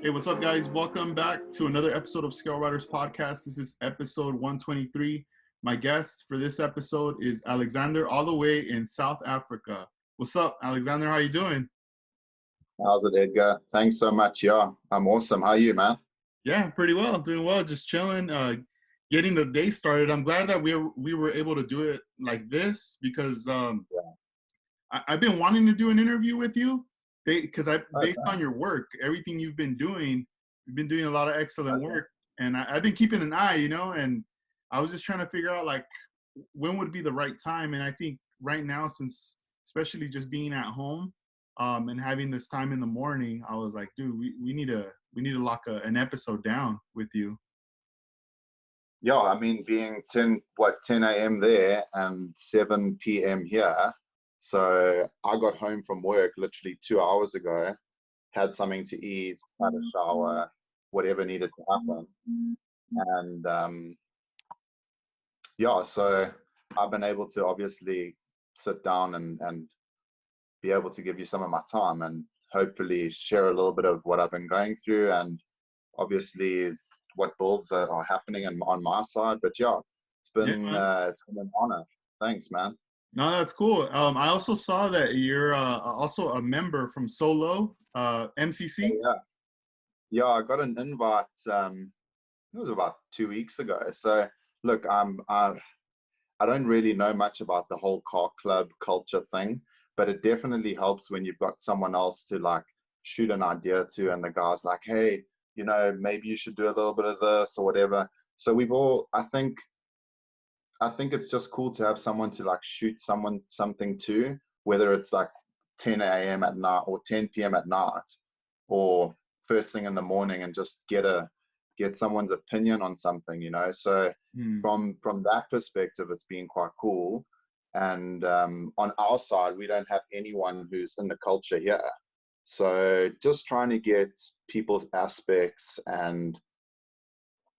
Hey, what's up, guys? Welcome back to another episode of Lowriders podcast. This is episode 123. My guest for this episode is Alexander, all the way in South Africa. What's up, Alexander? How you doing? How's it, Edgar? Thanks so much. Yeah, I'm awesome. How are you, man? Yeah, pretty well. Doing well. Just chilling, getting the day started. I'm glad that we were able to do it like this because I've been wanting to do an interview with you because based Okay. on your work, everything you've been doing a lot of excellent Okay. work, and I've been keeping an eye, and I was just trying to figure out like when would be the right time. And I think right now, since especially just being at home, and having this time in the morning, I was like, dude, we need to lock an episode down with you. Yeah, I mean, being 10 a.m. there and 7 p.m. here. So I got home from work literally 2 hours ago, had something to eat, had a shower, whatever needed to happen. And yeah, so I've been able to obviously sit down and be able to give you some of my time and hopefully share a little bit of what I've been going through and obviously what builds are happening on my side. But yeah, Yeah, man. it's been an honor. Thanks, man. No, that's cool. I also saw that you're also a member from Solo Oh, MCC. yeah, yeah. I got an invite. It was about 2 weeks ago. So look, I don't really know much about the whole car club culture thing, but it definitely helps when you've got someone else to like shoot an idea to, and the guy's like, hey, maybe you should do a little bit of this or whatever. So we've all, I think it's just cool to have someone to like shoot someone something to, whether it's like 10 a.m. at night or 10 p.m. at night or first thing in the morning, and just get someone's opinion on something. So Hmm. from that perspective, it's been quite cool. And on our side, we don't have anyone who's in the culture here. So just trying to get people's aspects. And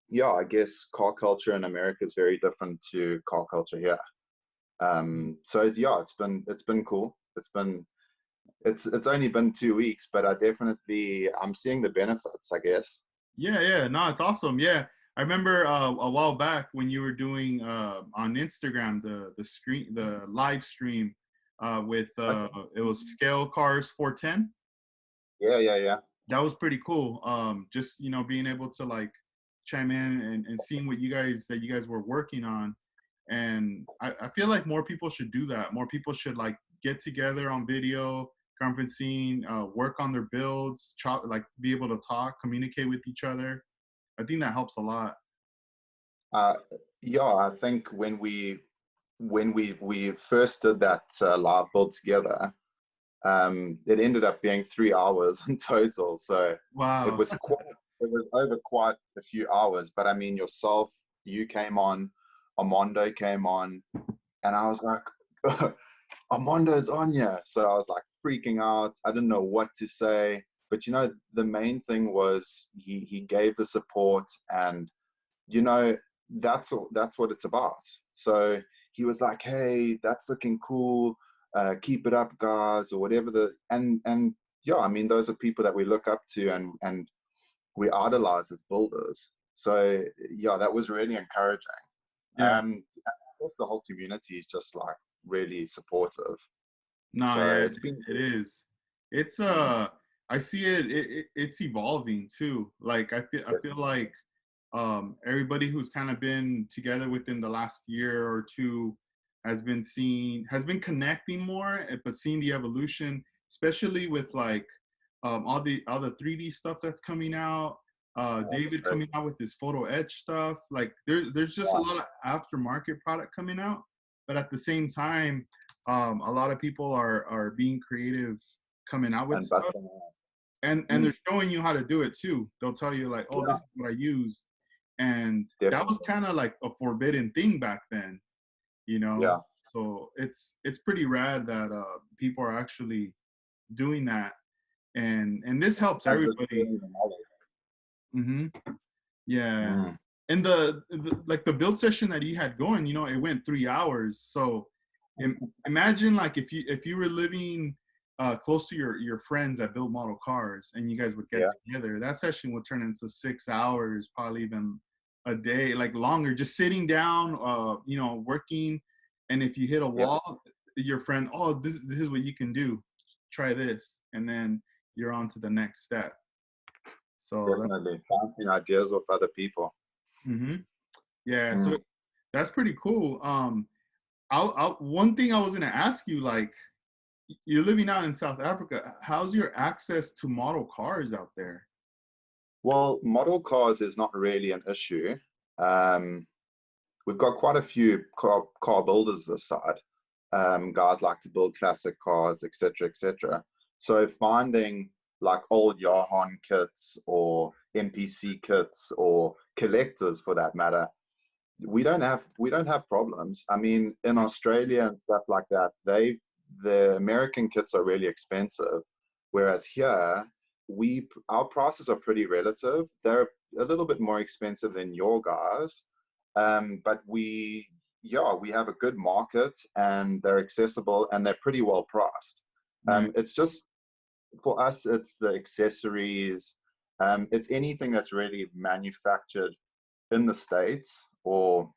yeah, I guess car culture in America is very different to car culture here. So yeah, it's been cool. It's only been 2 weeks, but I'm seeing the benefits, I guess. Yeah. No, it's awesome. Yeah, I remember a while back when you were doing on Instagram the live stream with Okay. it was Scale Cars 410. Yeah. That was pretty cool. Just being able to like chime in and seeing what you guys were working on. And I feel like more people should do that. More people should like get together on video conferencing, work on their builds, like be able to talk, communicate with each other. I think that helps a lot. Uh, yeah, I think when we first did that live build together, it ended up being 3 hours in total. So it Wow. was quite, it was over quite a few hours. But I mean, yourself, you came on, Armando came on, and I was like, Armando's on here. So I was like freaking out. I didn't know what to say. But the main thing was he gave the support, and you know that's what it's about. So he was like, hey, that's looking cool, keep it up, guys, or whatever. And yeah, I mean, those are people that we look up to and we idolize as builders. So yeah, that was really encouraging. Yeah. And of course the whole community is just like really supportive. No, So yeah, it's been it cool. is. It's Mm. I see it's evolving too. Like I feel like everybody who's kind of been together within the last year or two has been connecting more, but seeing the evolution, especially with like all the 3D stuff that's coming out. That's David great. coming out with his photo etch stuff. Like there's just a Yeah. lot of aftermarket product coming out, but at the same time, a lot of people are being creative, coming out with And stuff, busting out. and Mm. they're showing you how to do it too. They'll tell you like, oh, this Yeah, is what I used, and that was definitely. kind of like a forbidden thing back then, you know. Yeah. So it's pretty rad that people are actually doing that, and this helps And just everybody. sharing the knowledge. Hmm. Yeah. Mm. And like the build session that you had going, it went 3 hours. So imagine like if you were living close to your friends that build model cars, and you guys would get Yeah. together, that session would turn into 6 hours, probably even a day, like longer, just sitting down, working. And if you hit a Yeah. wall, your friend, oh, this is what you can do, try this, and then you're on to the next step. So that, Definitely bouncing ideas off other people. hmm yeah, so Mm. that's pretty cool. One thing I was gonna ask you, like, you're living out in South Africa. How's your access to model cars out there? Well, model cars is not really an issue. Um, we've got quite a few car builders this side. Guys like to build classic cars, etc., etc. So finding like old Yahan kits or NPC kits or collectors for that matter, we don't have problems. I mean, in Australia and stuff like that, the American kits are really expensive, whereas here our prices are pretty relative. They're a little bit more expensive than your guys, but we have a good market and they're accessible and they're pretty well priced. Yeah. It's just for us, it's the accessories. It's anything that's really manufactured in the States, or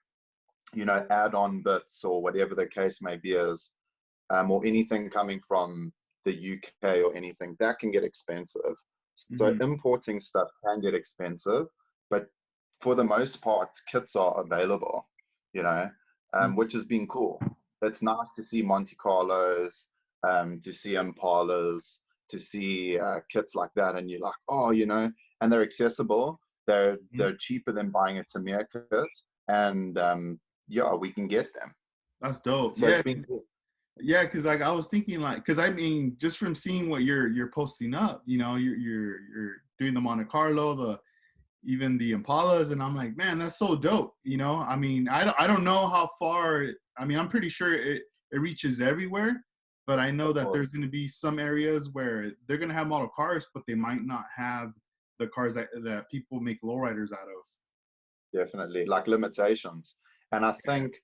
add-on bits or whatever the case may be, or anything coming from the UK or anything that can get expensive. So hmm importing stuff can get expensive, but for the most part, kits are available, you know, which has been cool. It's nice to see Monte Carlos, to see Impalas, to see kits like that, and you're like, oh, and they're accessible. They're cheaper than buying a Tamir kit, and yeah, we can get them. That's dope. So it's Yeah, been cool. yeah. Because like I was thinking, like, because I mean, just from seeing what you're posting up, you're doing the Monte Carlo, even the Impalas, and I'm like, man, that's so dope. I mean, I don't know how far. I mean, I'm pretty sure it reaches everywhere, but I know Of that course, there's going to be some areas where they're going to have model cars, but they might not have the cars that people make lowriders out of. definitely like limitations. And I think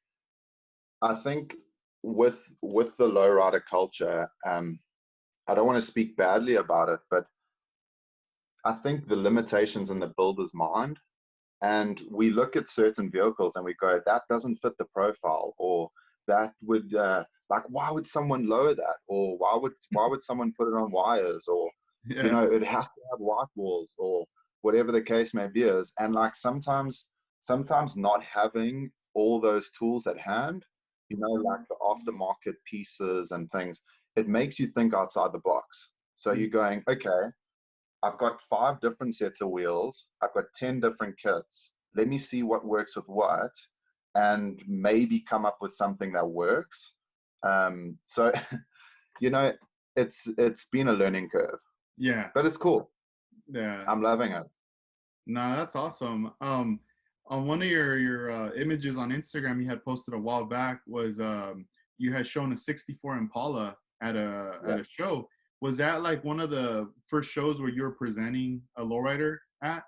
with the lowrider culture, I don't want to speak badly about it, but I think the limitations in the builder's mind, and we look at certain vehicles and we go, that doesn't fit the profile, or that would like, why would someone lower that, or why would someone put it on wires, or Yeah. it has to have white walls, or whatever the case may be is. And like sometimes not having all those tools at hand, like the aftermarket pieces and things, it makes you think outside the box. So you're going, okay, I've got 5 different sets of wheels. I've got 10 different kits. Let me see what works with what, and maybe come up with something that works. So, you know, it's been a learning curve, Yeah. but it's cool. Yeah. I'm loving it. Nah, that's awesome. On one of your images on Instagram you had posted a while back was you had shown a '64 Impala at a Yeah. at a show. Was that like one of the first shows where you were presenting a lowrider at?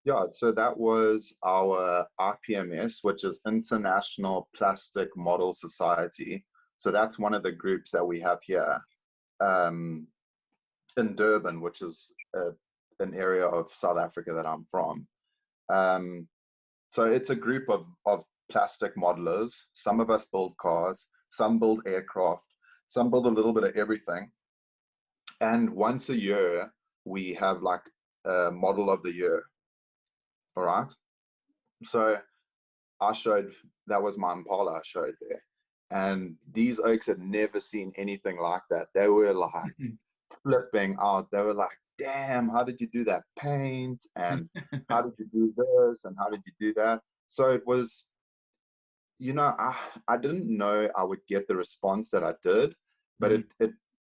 Yeah, so that was our IPMS, which is International Plastic Model Society. So that's one of the groups that we have here. Um, in Durban, which is an area of South Africa that I'm from. Um, so it's a group of plastic modelers. Some of us build cars, some build aircraft, some build a little bit of everything. And once a year, we have like a model of the year. All right. So I showed, that was my Impala I showed there. And these oaks had never seen anything like that. They were like, flipping out. They were like, damn, how did you do that paint? And how did you do this? And how did you do that? So it was, I didn't know I would get the response that I did, but Mhm.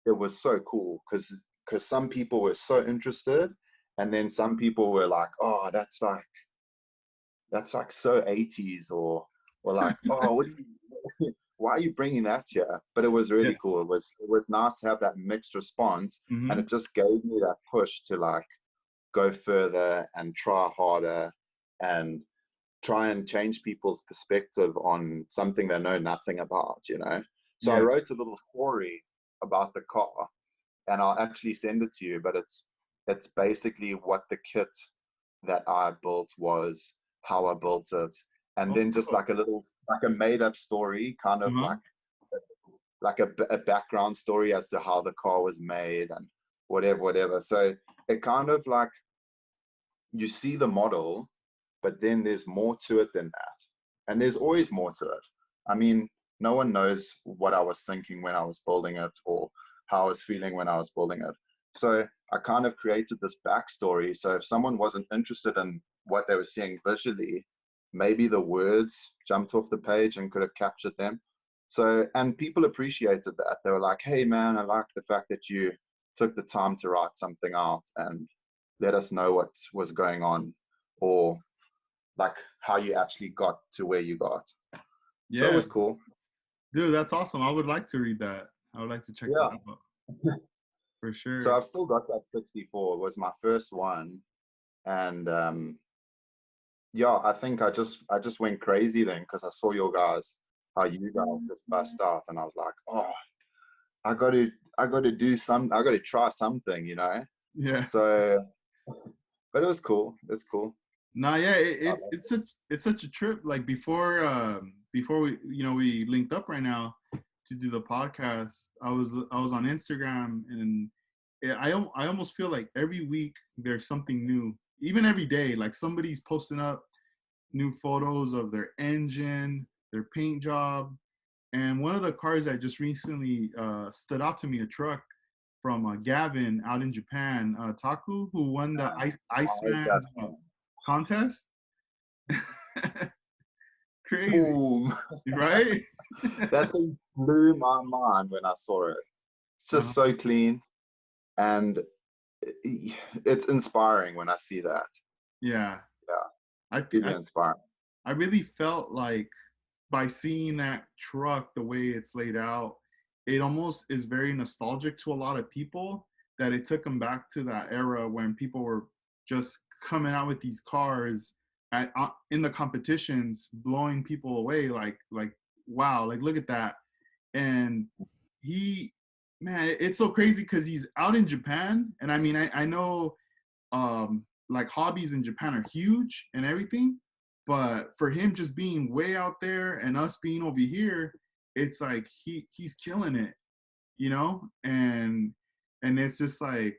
it was so cool because some people were so interested, and then some people were like, oh, that's like so 80s, or like, oh, what do you, why are you bringing that here? But it was Yeah. really cool. It was nice to have that mixed response, and hmm it just gave me that push to like go further and try harder and try and change people's perspective on something they know nothing about. So I Yeah. wrote a little story about the car, and I'll actually send it to you. But it's basically what the kit that I built was, how I built it, and Oh, then just cool. like a made up story, kind of Uh-huh. like a background story as to how the car was made and whatever. So it kind of like, you see the model, but then there's more to it than that. And there's always more to it. I mean, no one knows what I was thinking when I was building it, or how I was feeling when I was building it. So I kind of created this backstory. So if someone wasn't interested in what they were seeing visually, maybe the words jumped off the page and could have captured them. So, and people appreciated that. They were like, hey, man, I like the fact that you took the time to write something out and let us know what was going on, or like how you actually got to where you got. So it Yeah, was cool. dude, that's awesome. I would like to read that. I would like to check that Yeah. out for So sure. I've still got that 64. It was my first one. And yeah, I think I just went crazy then, because I saw your guys, how you guys just bust out, and I was like, oh, I got to I got to try something, you know. Yeah. So, but it was cool. It's cool. Nah, yeah, I love it's such a trip. Like before we we linked up right now to do the podcast, I was on Instagram, and I almost feel like every week there's something new. Even every day, like somebody's posting up new photos of their engine, their paint job. And one of the cars that just recently stood out to me, a truck from Gavin out in Japan, Taku, who won the that. I hate that Iceman's thing. contest. Crazy, Boom. right? That thing blew my mind when I saw it. It's just Uh-huh. so clean, and it's inspiring when I see that. Yeah, Yeah, I, fe- really inspiring. I really felt like by seeing that truck the way it's laid out, it almost is very nostalgic to a lot of people, that it took them back to that era when people were just coming out with these cars in the competitions, blowing people away. Like wow, like look at that. And he, man, it's so crazy because he's out in Japan, and I mean, I know like hobbies in Japan are huge and everything, but for him just being way out there and us being over here, it's like he's killing it, you know? And it's just like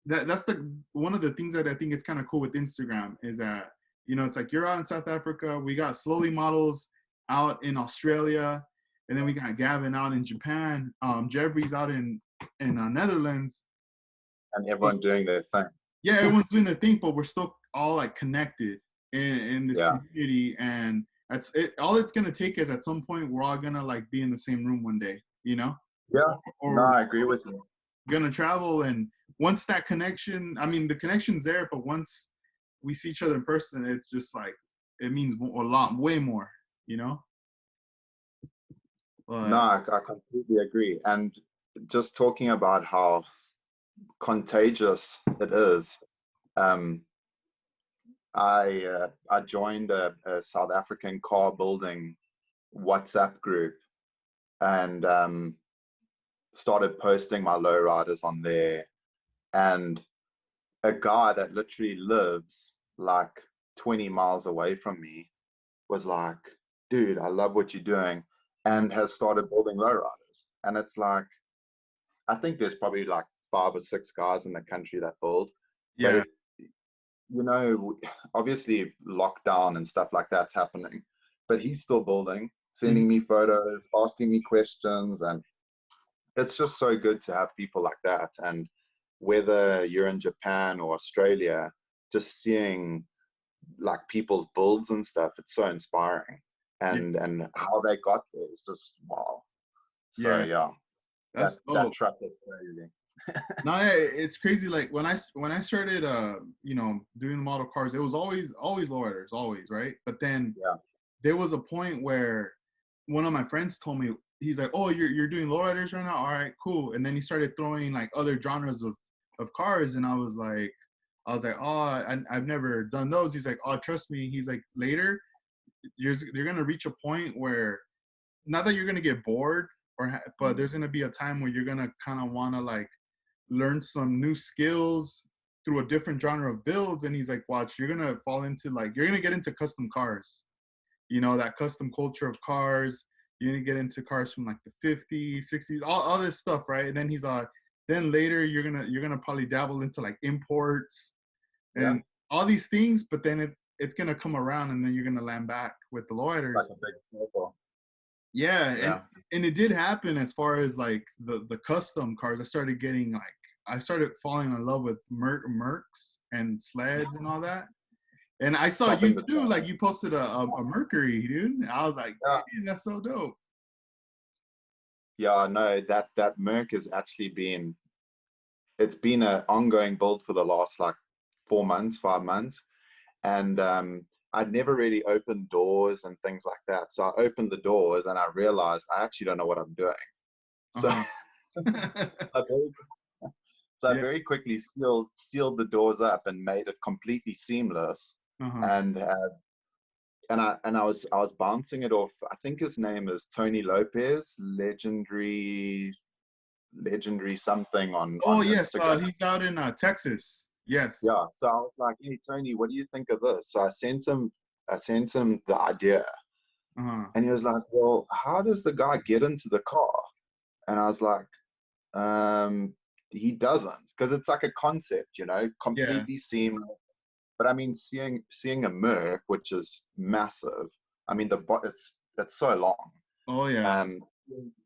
that's the one of the things that I think it's kind of cool with Instagram is that, it's like you're out in South Africa, we got slowly models out in Australia, and then we got Gavin out in Japan, Jeffrey's out in Netherlands. And everyone doing their thing. Yeah, everyone's doing their thing, but we're still all like connected in this Yeah. community. And that's it. All it's gonna take is at some point we're all gonna like be in the same room one day, Yeah. No, or I agree with you. gonna travel. And once that connection, I mean, the connection's there, but once we see each other in person, it's just like it means a lot, way more, you know. No, But I completely agree. And just talking about how contagious it is, um, I joined a South African car building WhatsApp group, and started posting my lowriders on there. And a guy that literally lives like 20 miles away from me was like, dude, I love what you're doing, and has started building lowriders. And it's like, I think there's probably like 5 or 6 guys in the country that build, but yeah, obviously lockdown and stuff like that's happening, but he's still building, mhm, sending me photos, asking me questions, and it's just so good to have people like that. And whether you're in Japan or Australia, just seeing like people's builds and stuff, it's so inspiring. yeah, And how they got there is just wow. So yeah. yeah, that That's that oh, truck is crazy. no, yeah, it's crazy. Like when I started, doing model cars, it was always lowriders, always, right? But then Yeah. there was a point where one of my friends told me, he's like, "Oh, you're doing lowriders right now? All right, cool." And then he started throwing like other genres of cars, and I was like, "Oh, I've never done those." He's like, "Oh, trust me." He's like, "Later, you're gonna reach a point where not that you're gonna get bored but there's gonna be a time where you're gonna kind of want to like learn some new skills through a different genre of builds. And he's like, watch, you're gonna fall into like, you're gonna get into custom cars, you know, that custom culture of cars. You're gonna get into cars from like the 50s, 60s, all this stuff, right? And then he's then later you're gonna probably dabble into like imports Yeah. and all these things, but then it's gonna come around and then you're gonna land back with the Like Lowriders. a big circle. Yeah, Yeah. and it did happen as far as like the custom cars. I started falling in love with Mercs and sleds and all that. And I saw you Topping the too, top. like you posted a Mercury, dude. I was like, Yeah. man, that's so dope. Yeah, no, that Merc has actually it's been an ongoing build for the last like 4 months, 5 months. And I'd never really opened doors and things like that. So I opened the doors and I realized I actually don't know what I'm doing. So, Uh-huh. I very, so I Yeah. very quickly sealed the doors up and made it completely seamless. Uh-huh. And I was bouncing it off. I think his name is Tony Lopez, legendary something Oh on yes, Instagram. he's out in Texas. Yes. Yeah. So I was like, hey Tony, what do you think of this? So I sent him the idea. Uh-huh. And he was like, well, how does the guy get into the car? And I was like, he doesn't, because it's like a concept, you know, Yeah. completely seamless. But I mean, seeing a Merc, which is massive, I mean, it's so long. Oh yeah. Um,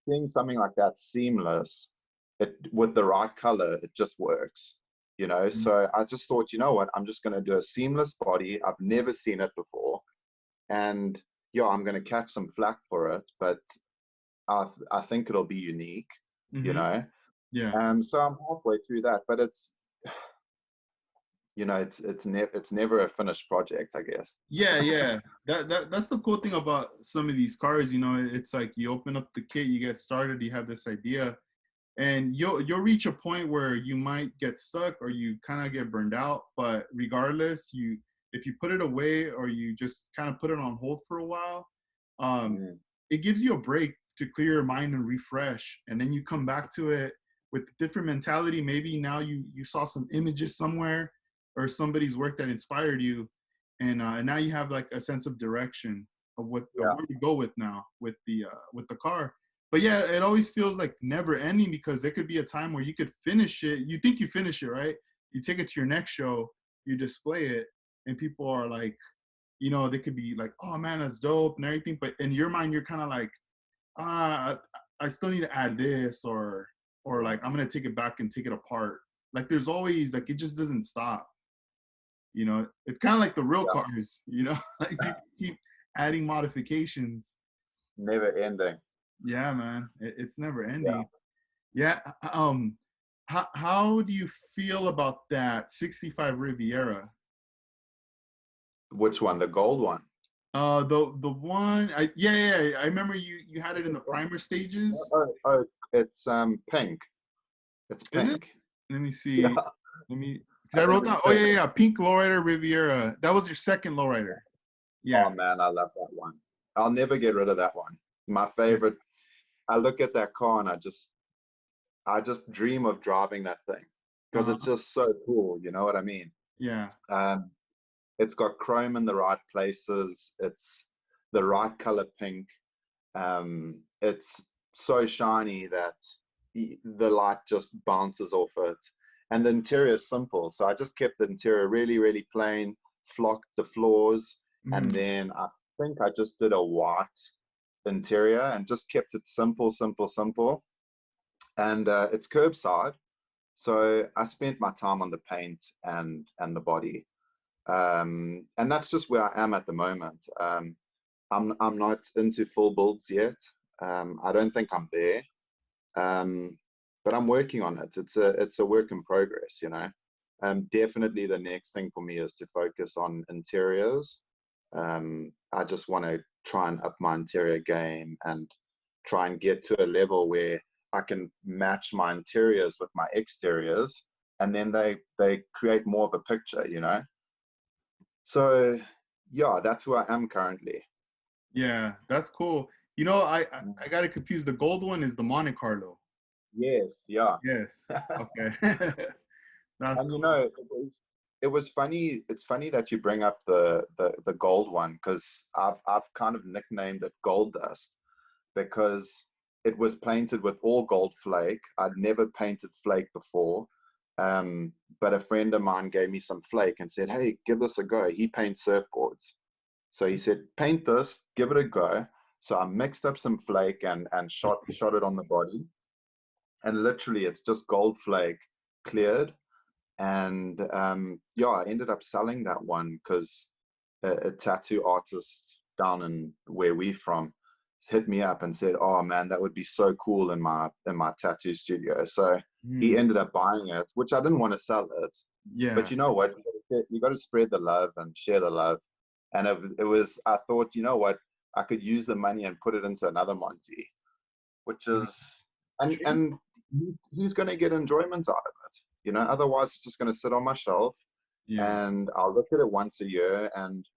Seeing something like that seamless, it with the right color, it just works, you know. Mhm. So I just thought, you know what, I'm just going to do a seamless body. I've never seen it before, and yeah, I'm going to catch some flack for it, but I think it'll be unique, you Mhm. know. Yeah. So I'm halfway through that, but it's, you know, it's never a finished project, I guess. Yeah, yeah. That's the cool thing about some of these cars, you know, it's like you open up the kit, you get started, you have this idea, and you'll reach a point where you might get stuck or you kind of get burned out, but regardless, you if you put it away or you just kind of put it on hold for a while, um Mm, it gives you a break to clear your mind and refresh, and then you come back to it with a different mentality. Maybe now you saw some images somewhere or somebody's work that inspired you, and now you have like a sense of direction of yeah, where to go with now with the car. But yeah, it always feels like never ending because there could be a time where you could finish it. You think you finish it, right? You take it to your next show, you display it, and people are like, you know, they could be like, oh man, that's dope and everything. But in your mind, you're kind of like, ah, I still need to add this, or like I'm gonna take it back and take it apart. Like there's always like it just doesn't stop. You know, it's kind of like the real yeah, cars. You know, like people keep adding modifications. never ending. Yeah, man, it's never Yeah. ending. Yeah. How do you feel about that 65 Riviera? Which one? The gold one? The one I remember you had it in the primer stages. It's pink. It's Is it? pink. Let me Yeah, see. Let me because I I think wrote it's down. Oh pink. yeah, pink lowrider Riviera. That was your second lowrider. Yeah. Oh man, I love that one. I'll never get rid of that one. My Yeah. favorite. I look at that car and I just dream of driving that thing because it's Uh-huh. just so cool. You know what I mean? Yeah. Um, it's got chrome in the right places. It's the right color pink. It's so shiny that the light just bounces off it. And the interior is simple. So I just kept the interior really, really plain, flocked the floors, and Mhm. then I think I just did a white interior and just kept it simple, simple, simple. And it's curbside. So I spent my time on the paint and the body. And that's just where I am at the moment. I'm not into full builds yet. I don't think I'm there, um, but I'm working on it. It's a work in progress, you know. Definitely the next thing for me is to focus on interiors. I just want to try and up my interior game and try and get to a level where I can match my interiors with my exteriors, and then they create more of a picture, you know. So yeah, that's where I am currently. Yeah, that's cool. You know, I got to confuse. The gold one is the Monte Carlo. Yes, yeah. Yes. Okay. That's And cool. it was funny. It's funny that you bring up the gold one, because I've kind of nicknamed it Gold Dust, because it was painted with all gold flake. I'd never painted flake before. But a friend of mine gave me some flake and said, "Hey, give this a go." He paints surfboards. So he said, "Paint this, give it a go." So I mixed up some flake and shot it on the body. And literally it's just gold flake cleared. And yeah, I ended up selling that one because a tattoo artist down in where we're from hit me up and said, "Oh man, that would be so cool in my tattoo studio." So he Mm, ended up buying it, which I didn't want to sell it, but yeah. you know what, you got to spread the love and share the love. And it was, I thought, you know what, I could use the money and put it into another Monty, which Mhm. is, and True. and he's going to get enjoyment out of it, you know. Otherwise it's just going to sit on my shelf, Yeah. and I'll look at it once a year, and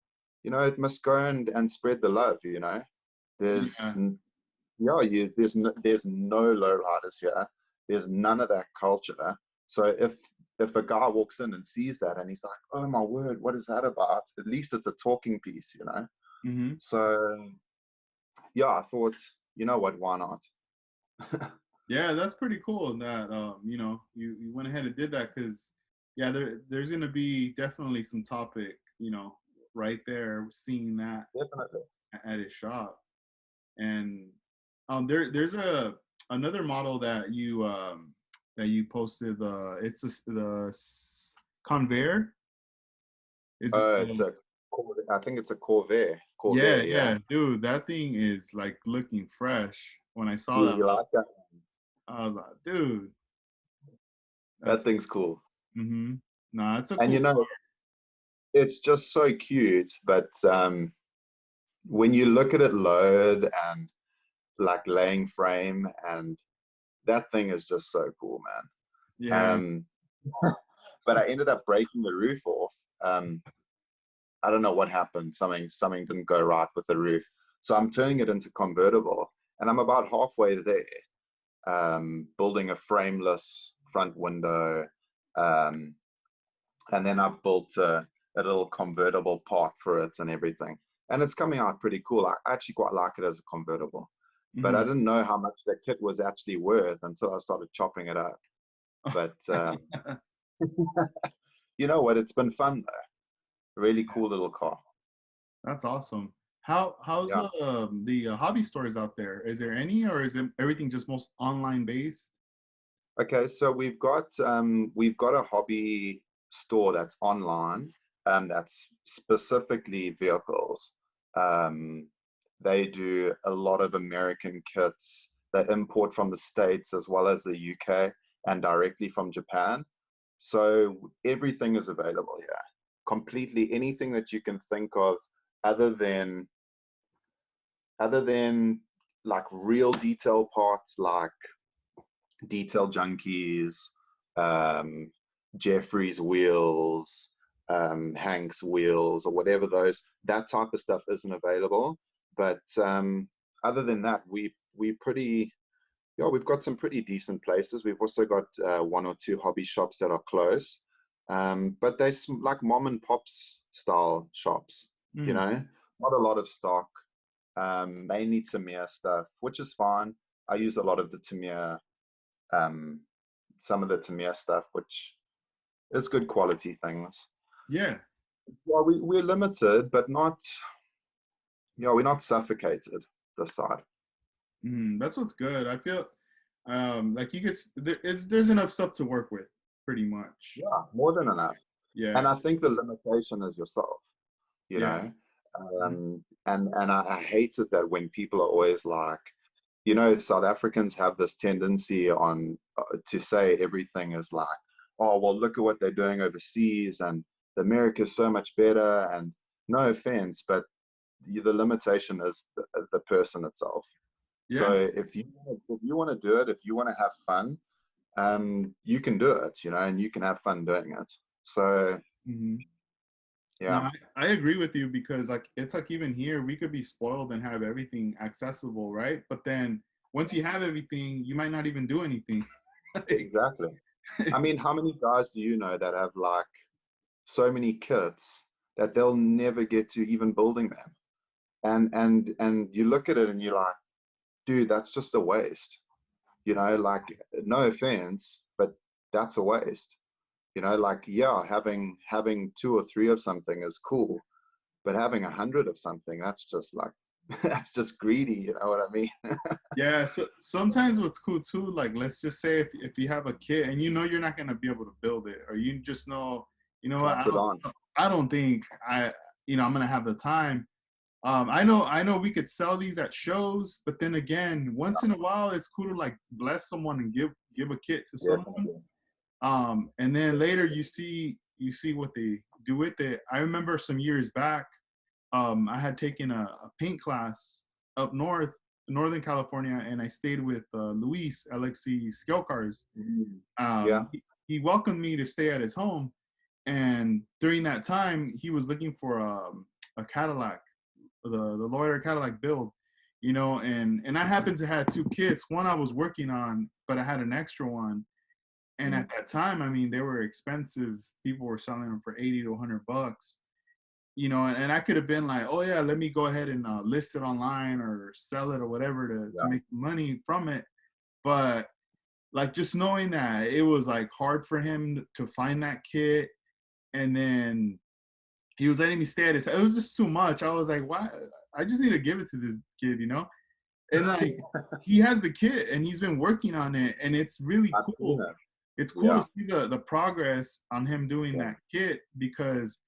you know, it must go and spread the love, you know. There's Yeah. yeah, there's no lowriders here. There's none of that culture. So if a guy walks in and sees that and he's like, "Oh my word, what is that about?" At least it's a talking piece, you know. Hmm. So yeah, I thought, you know what, why not? Yeah, that's pretty cool that you know, you went ahead and did that because yeah, there's gonna be definitely some topic, you know, right there seeing that Definitely. at his shop. And there's another model that you posted. It's the Convair. Is it? It's a I think it's a Corvair. Yeah, Corvair, yeah. yeah, dude, that thing is like looking fresh. When I saw that, You like that? I was like, dude, That that's thing's cool. mm-hmm. Nah, it's a And cool. you know, it's just so cute, but when you look at it load and like laying frame, and that thing is just so cool, Yeah. man. But I ended up breaking the roof off. I don't know what happened. Something didn't go right with the roof, so I'm turning it into convertible, and I'm about halfway there. Building a frameless front window, um, and then I've built a little convertible part for it and everything, and it's coming out pretty cool. I actually quite like it as a convertible, but I Hmm. didn't know how much that kit was actually worth until I started chopping it up. But you know what? It's been fun though. Really cool little car. That's awesome. How's Yeah. the hobby stores out there? Is there any, or is it everything just most online based? Okay, so we've got a hobby store that's online, that's specifically vehicles. Um, they do a lot of American kits. They import from the States as well as the UK and directly from Japan. So everything is available here. Completely anything that you can think of, other than other than like real detail parts, like Detail Junkies, um, Jeffrey's wheels, Hank's wheels, or whatever those, that type of stuff isn't available. But other than that, we pretty, yeah, we've got some pretty decent places. We've also got one or two hobby shops that are close, but they're like mom and pops style shops. You Mm, know, not a lot of stock. Mainly Tamiya stuff, which is fine. I use a lot of the Tamiya, um, some of the Tamiya stuff, which is good quality things. yeah. Well, we're limited, but not, yeah, we're not suffocated this side. That's what's good. I feel like you get there's enough stuff to work with, pretty much. Yeah, more than enough. And Yeah. I think the limitation is yourself, you Yeah. know. Mhm. And I hate it that when people are always like, you know, South Africans have this tendency on to say everything is like, oh, well, look at what they're doing overseas, and America is so much better. And no offense, but the limitation is the person itself. So Yeah. if you want to do it, if you want to have fun, you can do it, you know, and you can have fun doing it. So Hmm. No, Yeah, I agree with you because like it's like even here we could be spoiled and have everything accessible, right? But then once you have everything, you might not even do anything. Like, exactly. I mean, how many guys do you know that have like so many kits that they'll never get to even building them? And you look at it and you're like, dude, that's just a waste. You know, like, no offense, but that's a waste. You know, like, yeah, having two or three of something is cool, but having 100 of something, that's just like, that's just greedy. You know what I mean? yeah, so sometimes what's cool too, like let's just say if you have a kit and you know you're not gonna be able to build it, or you just know, you know what, Pass it on. I don't think I'm gonna have the time. I know we could sell these at shows, but then again, once in a while, it's cool to like bless someone and give a kit to someone. Definitely. And then later you see what they do with it. I remember some years back, I had taken a paint class up north, Northern California, and I stayed with Luis Alexi Skelkars. Mm. Yeah. He welcomed me to stay at his home, and during that time, he was looking for a Cadillac, the Lowrider Cadillac build, you know, and I happened to have two kits. One I was working on, but I had an extra one. And Mm. at that time, I mean, they were expensive. People were selling them for 80 to 100 bucks, you know, and I could have been like, oh yeah, let me go ahead and list it online or sell it or whatever to Yeah. make money from it. But like just knowing that it was like hard for him to find that kit, and then he was letting me stay at his, it was just too much. I was like, why? I just need to give it to this kid, you know? And like he has the kit and he's been working on it and it's really I've seen cool. it. It's cool to Yeah. see the progress on him doing Yeah. that kit because,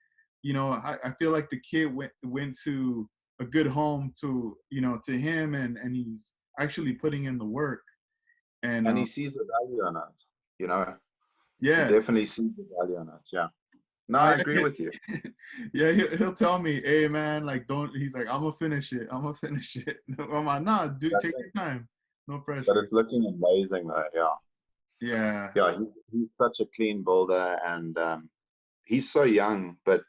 you know, I feel like the kid went to a good home to, you know, to him, and he's actually putting in the work. And And he sees the value in it. You know, he yeah, definitely sees the value in it. Yeah. No, no, I yeah, agree with you. yeah, he'll tell me, "Hey, man, like, don't." He's like, "I'm gonna finish it. I'm gonna finish it." I'm like, "Nah, dude, That's take it. your time. No But pressure." it's looking amazing though. Yeah. Yeah, Yeah. He's such a clean builder, and he's so young, but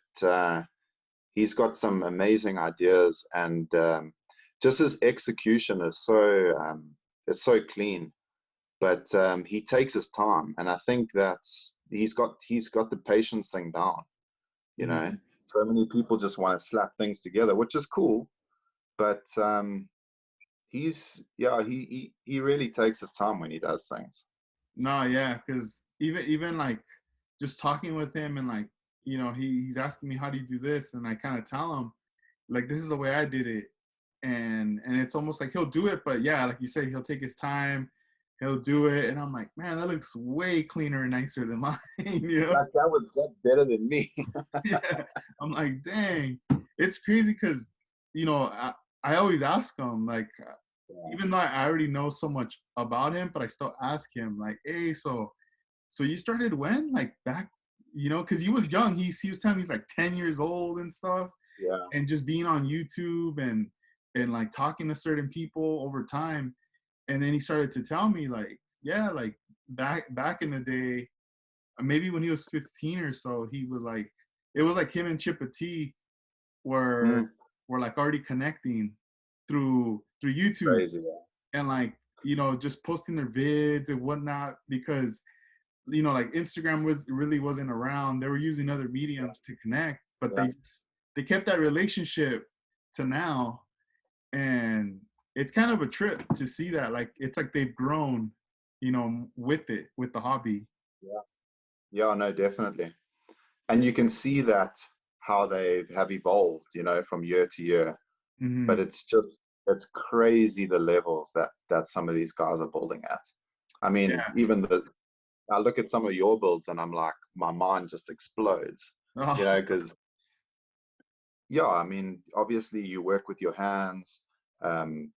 he's got some amazing ideas, and just his execution is so it's so clean. But he takes his time, and I think that's he's got the patience thing down. You know, mhm. so many people just want to slap things together, which is cool, but he really takes his time when he does things. No, yeah, because even like just talking with him and like, you know, he's asking me how do you do this, and I kind of tell him like this is the way I did it, and it's almost like he'll do it, but yeah, like you said, he'll take his time, he'll do it, and I'm like, man, that looks way cleaner and nicer than mine, you know? Like that's better than me. Yeah, I'm like, dang, it's crazy because, you know, I always ask him like, Yeah. even though I already know so much about him, but I still ask him like, hey, so you started when? Like back, you know, because he was young. He was telling me he's like 10 years old and stuff, Yeah. and just being on YouTube and like talking to certain people over time. And then he started to tell me like, yeah, like back in the day, maybe when he was 15 or so, he was like, it was like him and Trippity were Mm, were like already connecting through YouTube, crazy. Yeah. and like, you know, just posting their vids and whatnot because, you know, like Instagram was really wasn't around. They were using other mediums to connect, but Yeah. they kept that relationship to now, and it's kind of a trip to see that. Like it's like they've grown, you know, with it, with the hobby. Yeah. Yeah. No, definitely. And you can see that how they have evolved, you know, from year to year. But Hmm. it's crazy the levels that some of these guys are building at. I mean, Yeah. even I look at some of your builds and I'm like, my mind just explodes, you Oh, know, because yeah, I mean, obviously you work with your hands, um,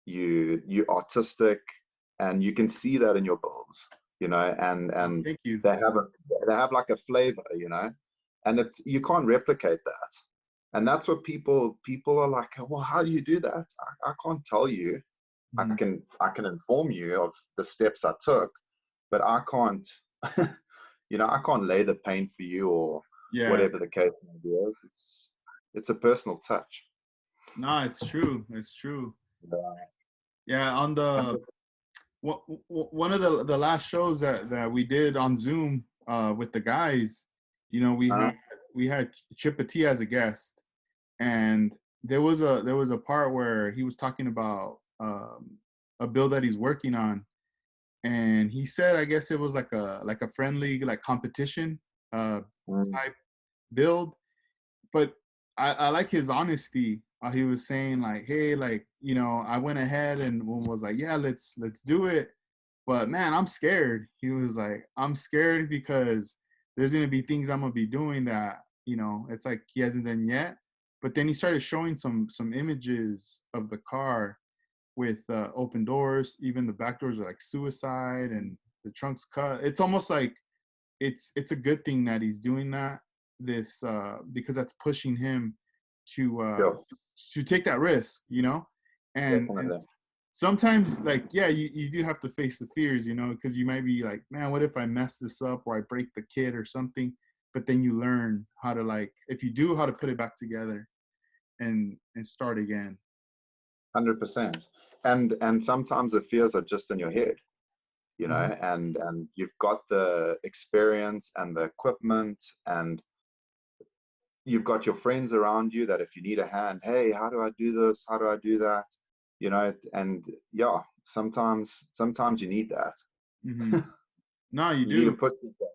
you artistic, and you can see that in your builds, you know, and thank you. they have a they have like a flavor, you know, and it you can't replicate that. And that's what people are like, well, how do you do that? I can't tell you. Mhm. I can inform you of the steps I took, but I can't, you know, I can't lay the paint for you, Yeah. whatever the case may be. It's a personal touch. No, it's true. It's true. Yeah. Yeah. On the one of the last shows that we did on Zoom with the guys, you know, Uh, we had Trippity as a guest, and there was a part where he was talking about a bill that he's working on, and he said, I guess it was like a friendly like competition uh, mm, type build, but I like his honesty. He was saying like, hey, like, you know, I went ahead and was like, yeah, let's do it. But man, I'm scared. He was like, I'm scared because there's gonna be things I'm gonna be doing that, you know, it's like he hasn't done yet. But then he started showing some images of the car with open doors. Even the back doors are like suicide, and the trunk's cut. It's almost like it's a good thing that he's doing that, this because that's pushing him to uh yeah, to take that risk, you know. And definitely. sometimes, like, yeah, you do have to face the fears, you know, because you might be like, man, what if I mess this up or I break the kit or something. But then you learn how to, like, if you do, how to put it back together and start again. 100%. And sometimes the fears are just in your head, you know, Hmm. and you've got the experience and the equipment, and you've got your friends around you that if you need a hand, hey, how do I do this? How do I do that? You know, and yeah, sometimes you need that. Hmm. No, you You need to do. push yourself.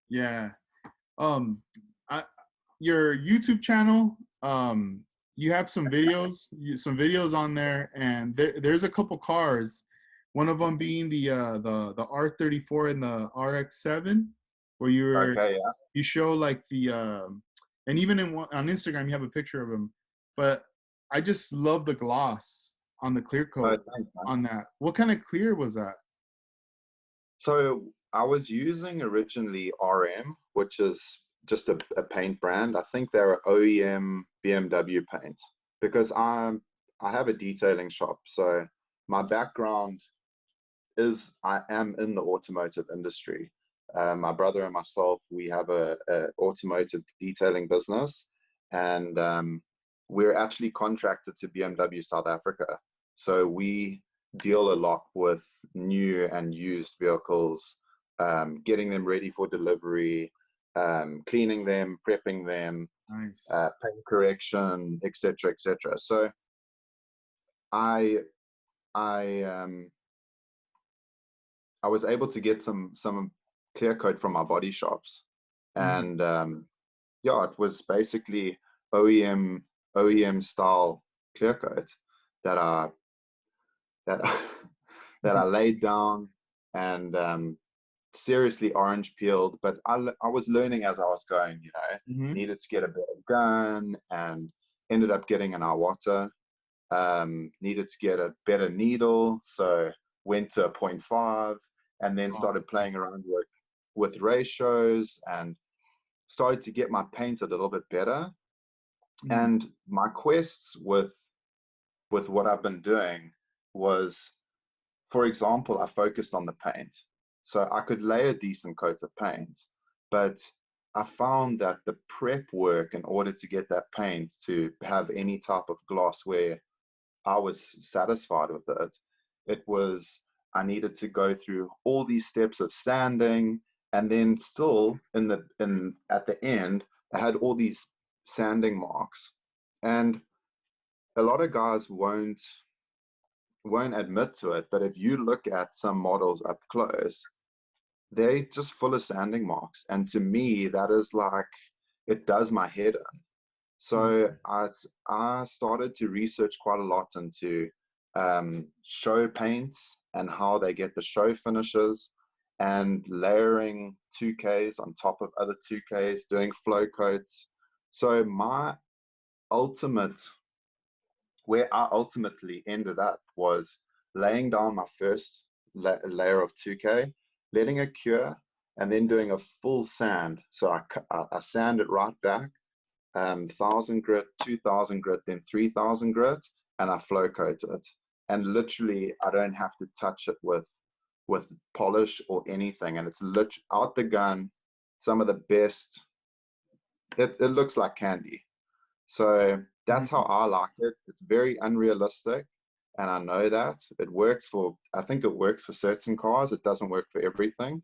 Yeah. um I, your YouTube channel, you have some videos on there, and there's a couple cars. One of them being the R34 and the RX-7, where Okay, yeah. you show like and even on Instagram you have a picture of them. But I just love the gloss on the clear Oh, coat thanks, man. on that. What kind of clear was that? So I was using originally RM, which is just a paint brand. I think they're OEM BMW paint, because I have a detailing shop. So my background is I am in the automotive industry. My brother and myself, we have a automotive detailing business, and we're actually contracted to BMW South Africa. So we deal a lot with new and used vehicles, getting them ready for delivery, cleaning them, prepping them, Nice. paint correction, etc., etc. So I I I was able to get some clear coat from my body shops, Hmm. and yeah, it was basically OEM style clear coat that that that I laid down, and seriously orange peeled. But I was learning as I was going, you know. Hmm. Needed to get a better gun, and ended up getting an Awata. Needed to get a better needle, so went to a 0.5, and then Oh. started playing around with ratios, and started to get my paint a little bit better. Mm. And my quests with what I've been doing was, for example, I focused on the paint. So I could lay a decent coat of paint, but I found that the prep work in order to get that paint to have any type of gloss where I was satisfied with it, it was, I needed to go through all these steps of sanding, and then still in at the end I had all these sanding marks. And a lot of guys won't admit to it, but if you look at some models up close, they just full of sanding marks. And to me, that is like, it does my head in. So Mhm. I started to research quite a lot into show paints and how they get the show finishes, and layering 2Ks on top of other 2Ks, doing flow coats. So ultimate, where I ultimately ended up was laying down my first layer of 2K, letting it cure, and then doing a full sand. So I sand it right back, 1,000 grit, 2,000 grit, then 3,000 grit, and I flow coat it. And literally, I don't have to touch it with polish or anything, and it's literally out the gun. Some of the best it looks like candy. So that's how Mhm. I like it. It's very unrealistic, and I know that it works for. I think it works for certain cars. It doesn't work for everything.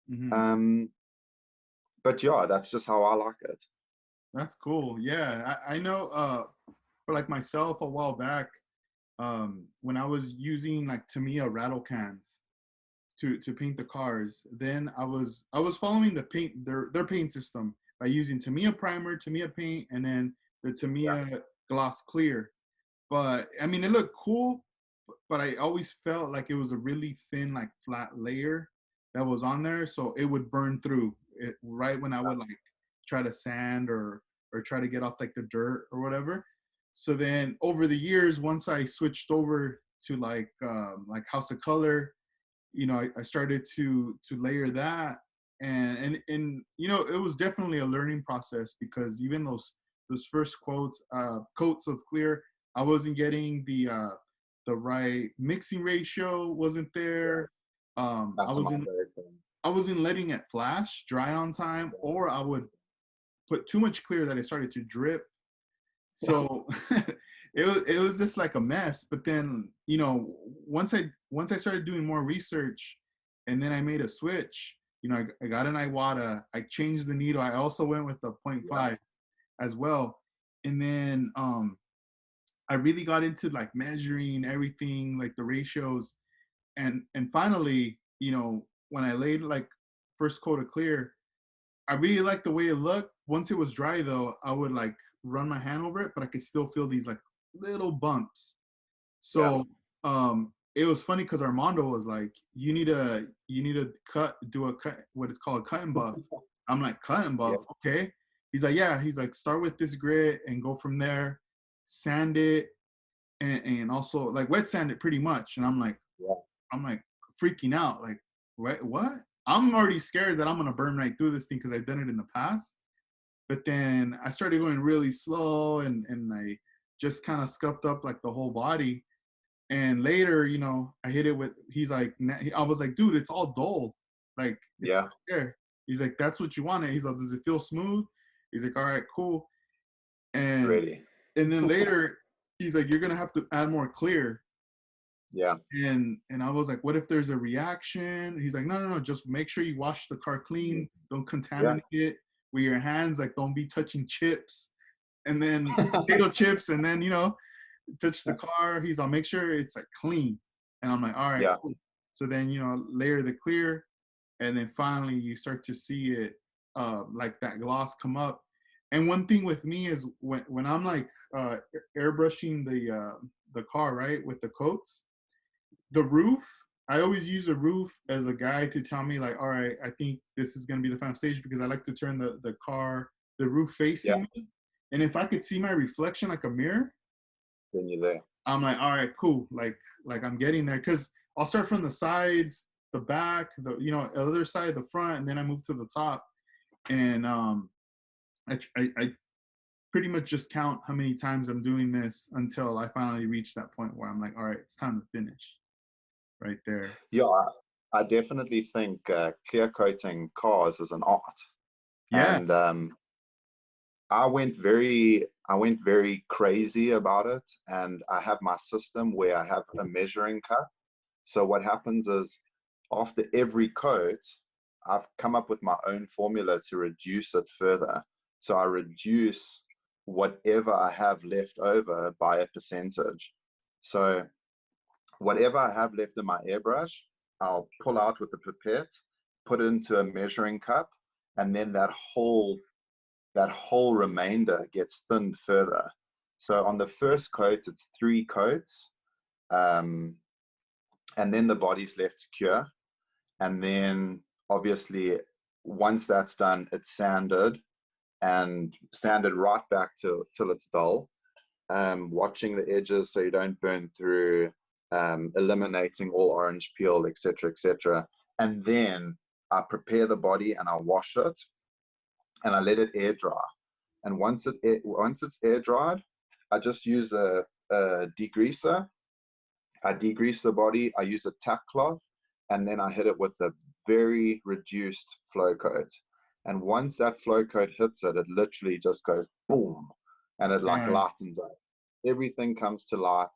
Mhm. Um, but yeah, that's just how I like it. That's cool. Yeah, I know. For like myself, a while back, when I was using like Tamiya rattle cans to paint the cars, then I was following their paint system by using Tamiya primer, Tamiya paint, and then the Yeah, Tamiya gloss clear. But I mean, it looked cool, but I always felt like it was a really thin, like flat layer that was on there, so it would burn through it right when I would like try to sand or try to get off like the dirt or whatever. So then over the years, once I switched over to like House of Color, I started to layer that, and it was definitely a learning process because even those first coats of clear, I wasn't getting the right mixing ratio wasn't yeah. there. I That's my wasn't favorite thing. I wasn't letting it flash dry on time, or I would put too much clear that it started to drip. So it was just like a mess. But then once I started doing more research, and then I made a switch. I got an Iwata. I changed the needle. I also went with the point Yeah, 0.5 as well. And then I really got into like measuring everything, like the ratios, and finally, when I laid like first coat of clear, I really liked the way it looked. Once it was dry though, I would like run my hand over it, but I could still feel these like little bumps. yeah, So it was funny because Armando was like, you need to do a cut, what is called a cut and buff. I'm like, cut and yeah, buff, okay. He's like, yeah, he's like, start with this grit and go from there, sand it, and also like wet sand it pretty much. And yeah, I'm like freaking out, like, what? I'm already scared that I'm gonna burn right through this thing because I've done it in the past. But then I started going really slow, and I just kind of scuffed up like the whole body. And later, I hit it with. He's like, I was like, dude, it's all dull, like it's yeah. not there. He's like, that's what you wanted. He's like, does it feel smooth? He's like, all right, cool. And Really. and then later, he's like, you're gonna have to add more clear. Yeah, And I was like, what if there's a reaction? He's like, no, no, no, just make sure you wash the car clean. Don't yeah, contaminate it with your hands. Like, don't be touching chips, and then potato chips, and then touch the car. He's like, make sure it's like clean. And I'm like, all right, yeah, cool. So then layer the clear, and then finally you start to see it, like that gloss come up. And one thing with me is when I'm like airbrushing the car, right, with the coats, the roof, I always use a roof as a guide to tell me like, all right, I think this is going to be the final stage, because I like to turn the roof yeah. facing me. And if I could see my reflection like a mirror, Then you're there. I'm like, all right, cool. Like I'm getting there. Cause I'll start from the sides, the back, the other side, the front, and then I move to the top. And I pretty much just count how many times I'm doing this until I finally reach that point where I'm like, all right, it's time to finish right there. Yeah, I definitely think clear coating cars is an art, Yeah. and I went very crazy about it, and I have my system where I have a measuring cup. So what happens is after every coat, I've come up with my own formula to reduce it further. So I reduce whatever I have left over by a percentage. So whatever I have left in my airbrush, I'll pull out with the pipette, put it into a measuring cup, and then that whole remainder gets thinned further. So on the first coat, it's 3 coats, um, and then the body's left to cure. And then obviously, once that's done, it's sanded and sanded right back till it's dull. Watching the edges so you don't burn through, eliminating all orange peel, etc., etc. And then I prepare the body and I wash it and I let it air dry. And once it's air dried, I just use a degreaser. I degrease the body. I use a tack cloth, and then I hit it with a very reduced flow coat. And once that flow coat hits it, it literally just goes boom, and it like Right. lightens up. Everything comes to light.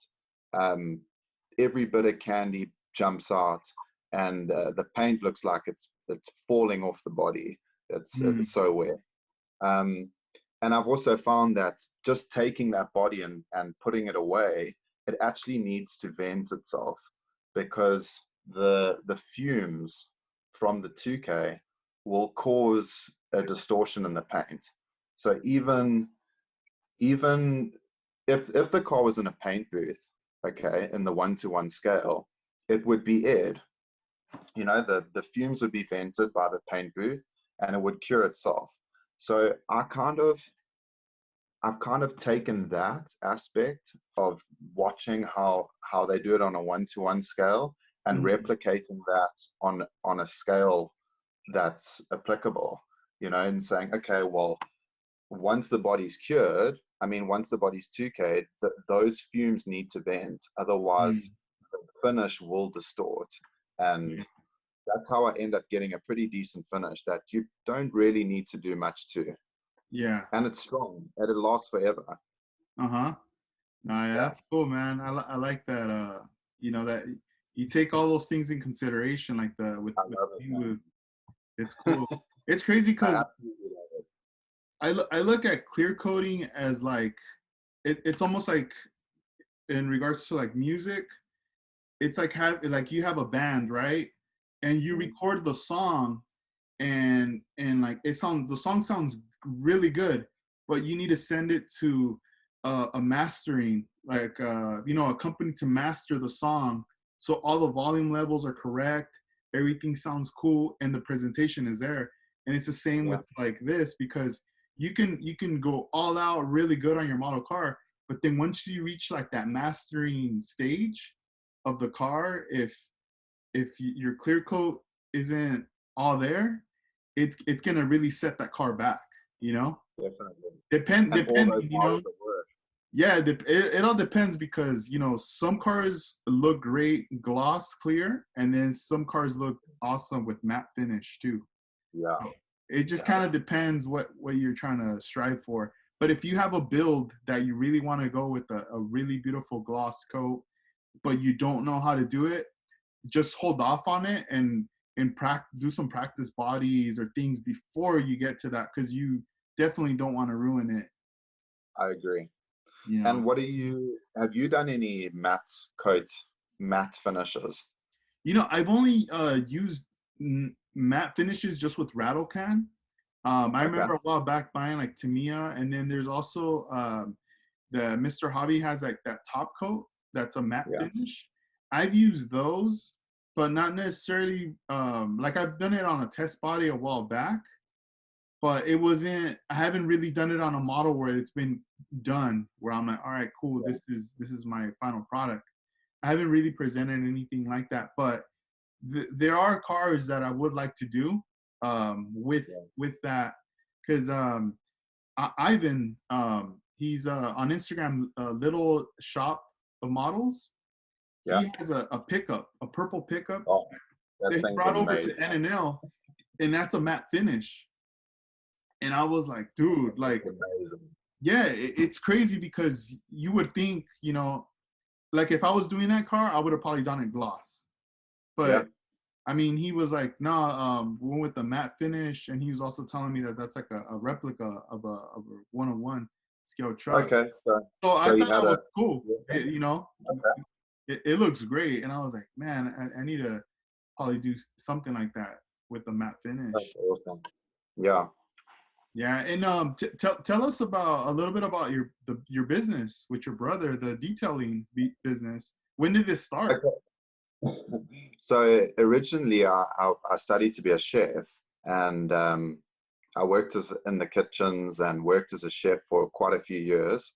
Every bit of candy jumps out, and the paint looks like it's falling off the body. Mm. It's so wet. Um, and I've also found that just taking that body and putting it away, it actually needs to vent itself, because the fumes from the 2K will cause a distortion in the paint. So even if the car was in a paint booth, okay, in the 1-to-1 scale, it would be aired. You know, the fumes would be vented by the paint booth, and it would cure itself. So I've kind of taken that aspect of watching how they do it on a 1-to-1 scale and Mm. replicating that on a scale that's applicable, you know, and saying, okay, well, once the body's cured, I mean, once the body's 2K'd, those fumes need to vent. Otherwise, Mm. the finish will distort. And Yeah. that's how I end up getting a pretty decent finish that you don't really need to do much to. Yeah. And it's strong and it lasts forever. Uh-huh. No, yeah, Yeah, that's cool, man. I like that. That you take all those things in consideration, like the I with love it, you. It's man. cool. It's crazy I because absolutely love it. I look at clear coating as like it's almost like in regards to like music, it's like you have a band, right? And you Mm, record the song, and like the song sounds really good, but you need to send it to a mastering, like a company to master the song, so all the volume levels are correct, everything sounds cool, and the presentation is there. And it's the same yeah, with like this, because you can go all out really good on your model car, but then once you reach like that mastering stage of the car, if your clear coat isn't all there, it's gonna really set that car back. You know, definitely. And all those depending. hours of work. Yeah, it all depends, because some cars look great gloss clear, and then some cars look awesome with matte finish too. Yeah, So it just yeah, kind of depends what you're trying to strive for. But if you have a build that you really want to go with a really beautiful gloss coat, but you don't know how to do it, just hold off on it, and do some practice bodies or things before you get to that, because you definitely don't want to ruin it. I agree. You know, And have you done any matte finishes? I've only used matte finishes just with rattle can. I Okay, remember a while back buying like Tamiya, and then there's also the Mr. Hobby has like that top coat that's a matte yeah, finish. I've used those, but not necessarily. Like I've done it on a test body a while back, but it wasn't. I haven't really done it on a model where it's been done, where I'm like, all right, cool, yeah, this is my final product. I haven't really presented anything like that, but there are cars that I would like to do yeah, with that, because Ivan, he's on Instagram, Little Shop of Models. yeah. He has a pickup, a purple pickup Oh, that that he thing's brought over amazing. to NNL, and that's a matte finish. And I was like, dude, like, It's amazing. yeah, it's crazy, because you would think, like if I was doing that car, I would have probably done it gloss. Yeah. But I mean, he was like, nah, we went with the matte finish, and he was also telling me that that's like a replica of a 101 scale truck. Okay. So So I you thought had that was a cool. yeah, okay. It looks great, and I was like, man, I need to probably do something like that with the matte That's finish. awesome. Yeah. Yeah, and tell us about a little bit about your business with your brother, the detailing business. When did this start? Okay. So originally, I studied to be a chef, and I worked in the kitchens and worked as a chef for quite a few years.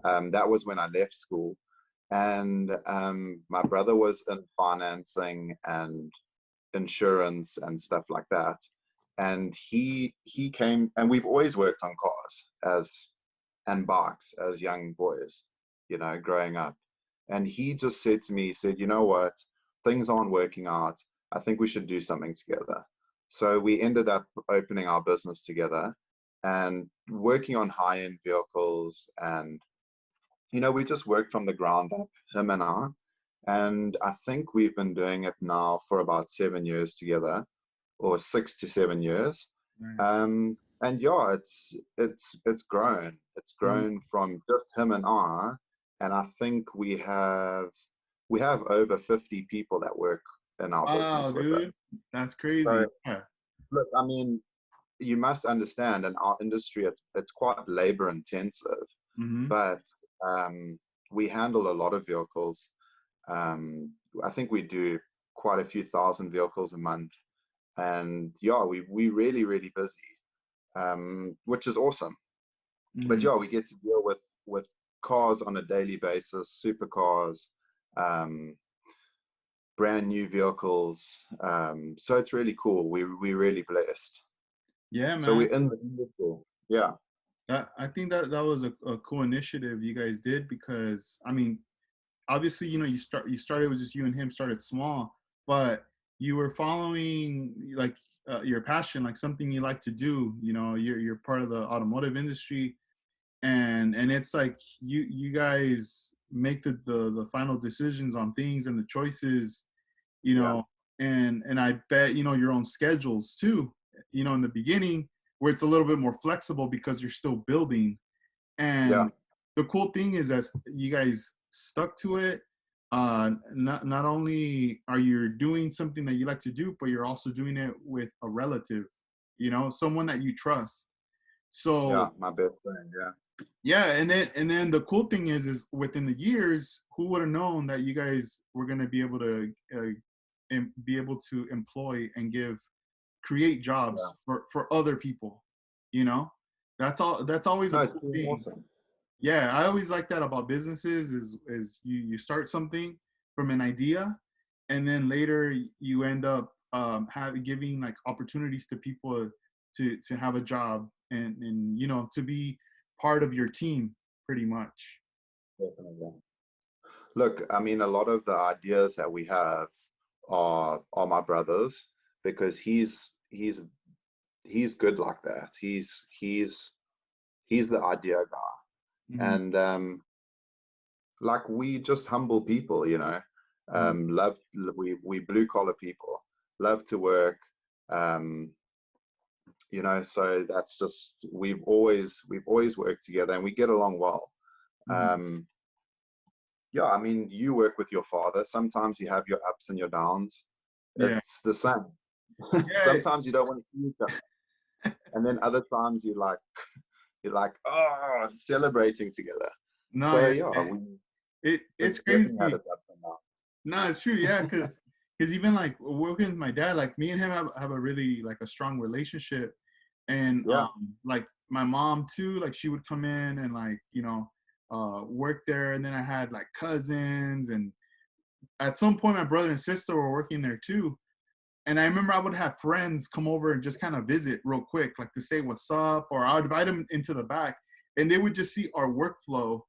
That was when I left school, and my brother was in financing and insurance and stuff like that. And he came, and we've always worked on cars and bikes as young boys, growing up. And he just said to me, he said, you know what, things aren't working out. I think we should do something together. So we ended up opening our business together and working on high-end vehicles. And, we just worked from the ground up, him and I. And I think we've been doing it now for about 7 years together, or 6 to 7 years. Right. And yeah, it's grown. It's Mhm. grown from just him and I think we have over 50 people that work in our Wow, business with us. dude, that's So crazy. Yeah. look, I mean, you must understand in our industry, it's quite labor intensive, Hmm. but we handle a lot of vehicles. I think we do quite a few thousand vehicles a month, and yeah, we really busy, which is awesome. But Hmm. yeah, we get to deal with cars on a daily basis, supercars, um, brand new vehicles. So it's really cool. We really blessed. Yeah, So man. we're in the industry. Yeah, I think that that was a cool initiative you guys did because I mean, obviously, you started with just you and him started small, but you were following like your passion, like something you like to do. You're part of the automotive industry, and it's like you guys make the final decisions on things and the choices, you yeah, know, and I bet your own schedules too. In the beginning, where it's a little bit more flexible because you're still building. yeah, And the cool thing is that you guys stuck to it. Not only are you doing something that you like to do, but you're also doing it with a relative, someone that you trust. yeah. So My best friend. Yeah, yeah, and then the cool thing is within the years, who would have known that you guys were going to be able to be able to employ and create yeah. jobs for other people, you know? That's always a No, it's cool been thing. awesome. Yeah, I always like that about businesses is you start something from an idea, and then later you end up having giving like opportunities to people to have a job and to be part of your team pretty much. Definitely. Look, I mean, a lot of the ideas that we have are my brother's because he's good like that. He's the idea guy, Hmm. and like we just humble people, Hmm. love we blue collar people, love to work, um, so that's just we've always worked together and we get along well. Hmm. Um, yeah, I mean, you work with your father. Sometimes you have your ups and your downs. Yeah. It's the same. Yeah. Sometimes you don't want to see each other, and then other times you're like, oh, celebrating together. No, So yeah. yeah, It's it's definitely had crazy. its ups and downs. No, it's true. Yeah, because even like working with my dad, like me and him have a really like a strong relationship, and Yeah, like my mom too. Like she would come in and like work there, and then I had like cousins, and at some point my brother and sister were working there too. And I remember I would have friends come over and just kind of visit real quick, like to say what's up, or I would invite them into the back, and they would just see our workflow,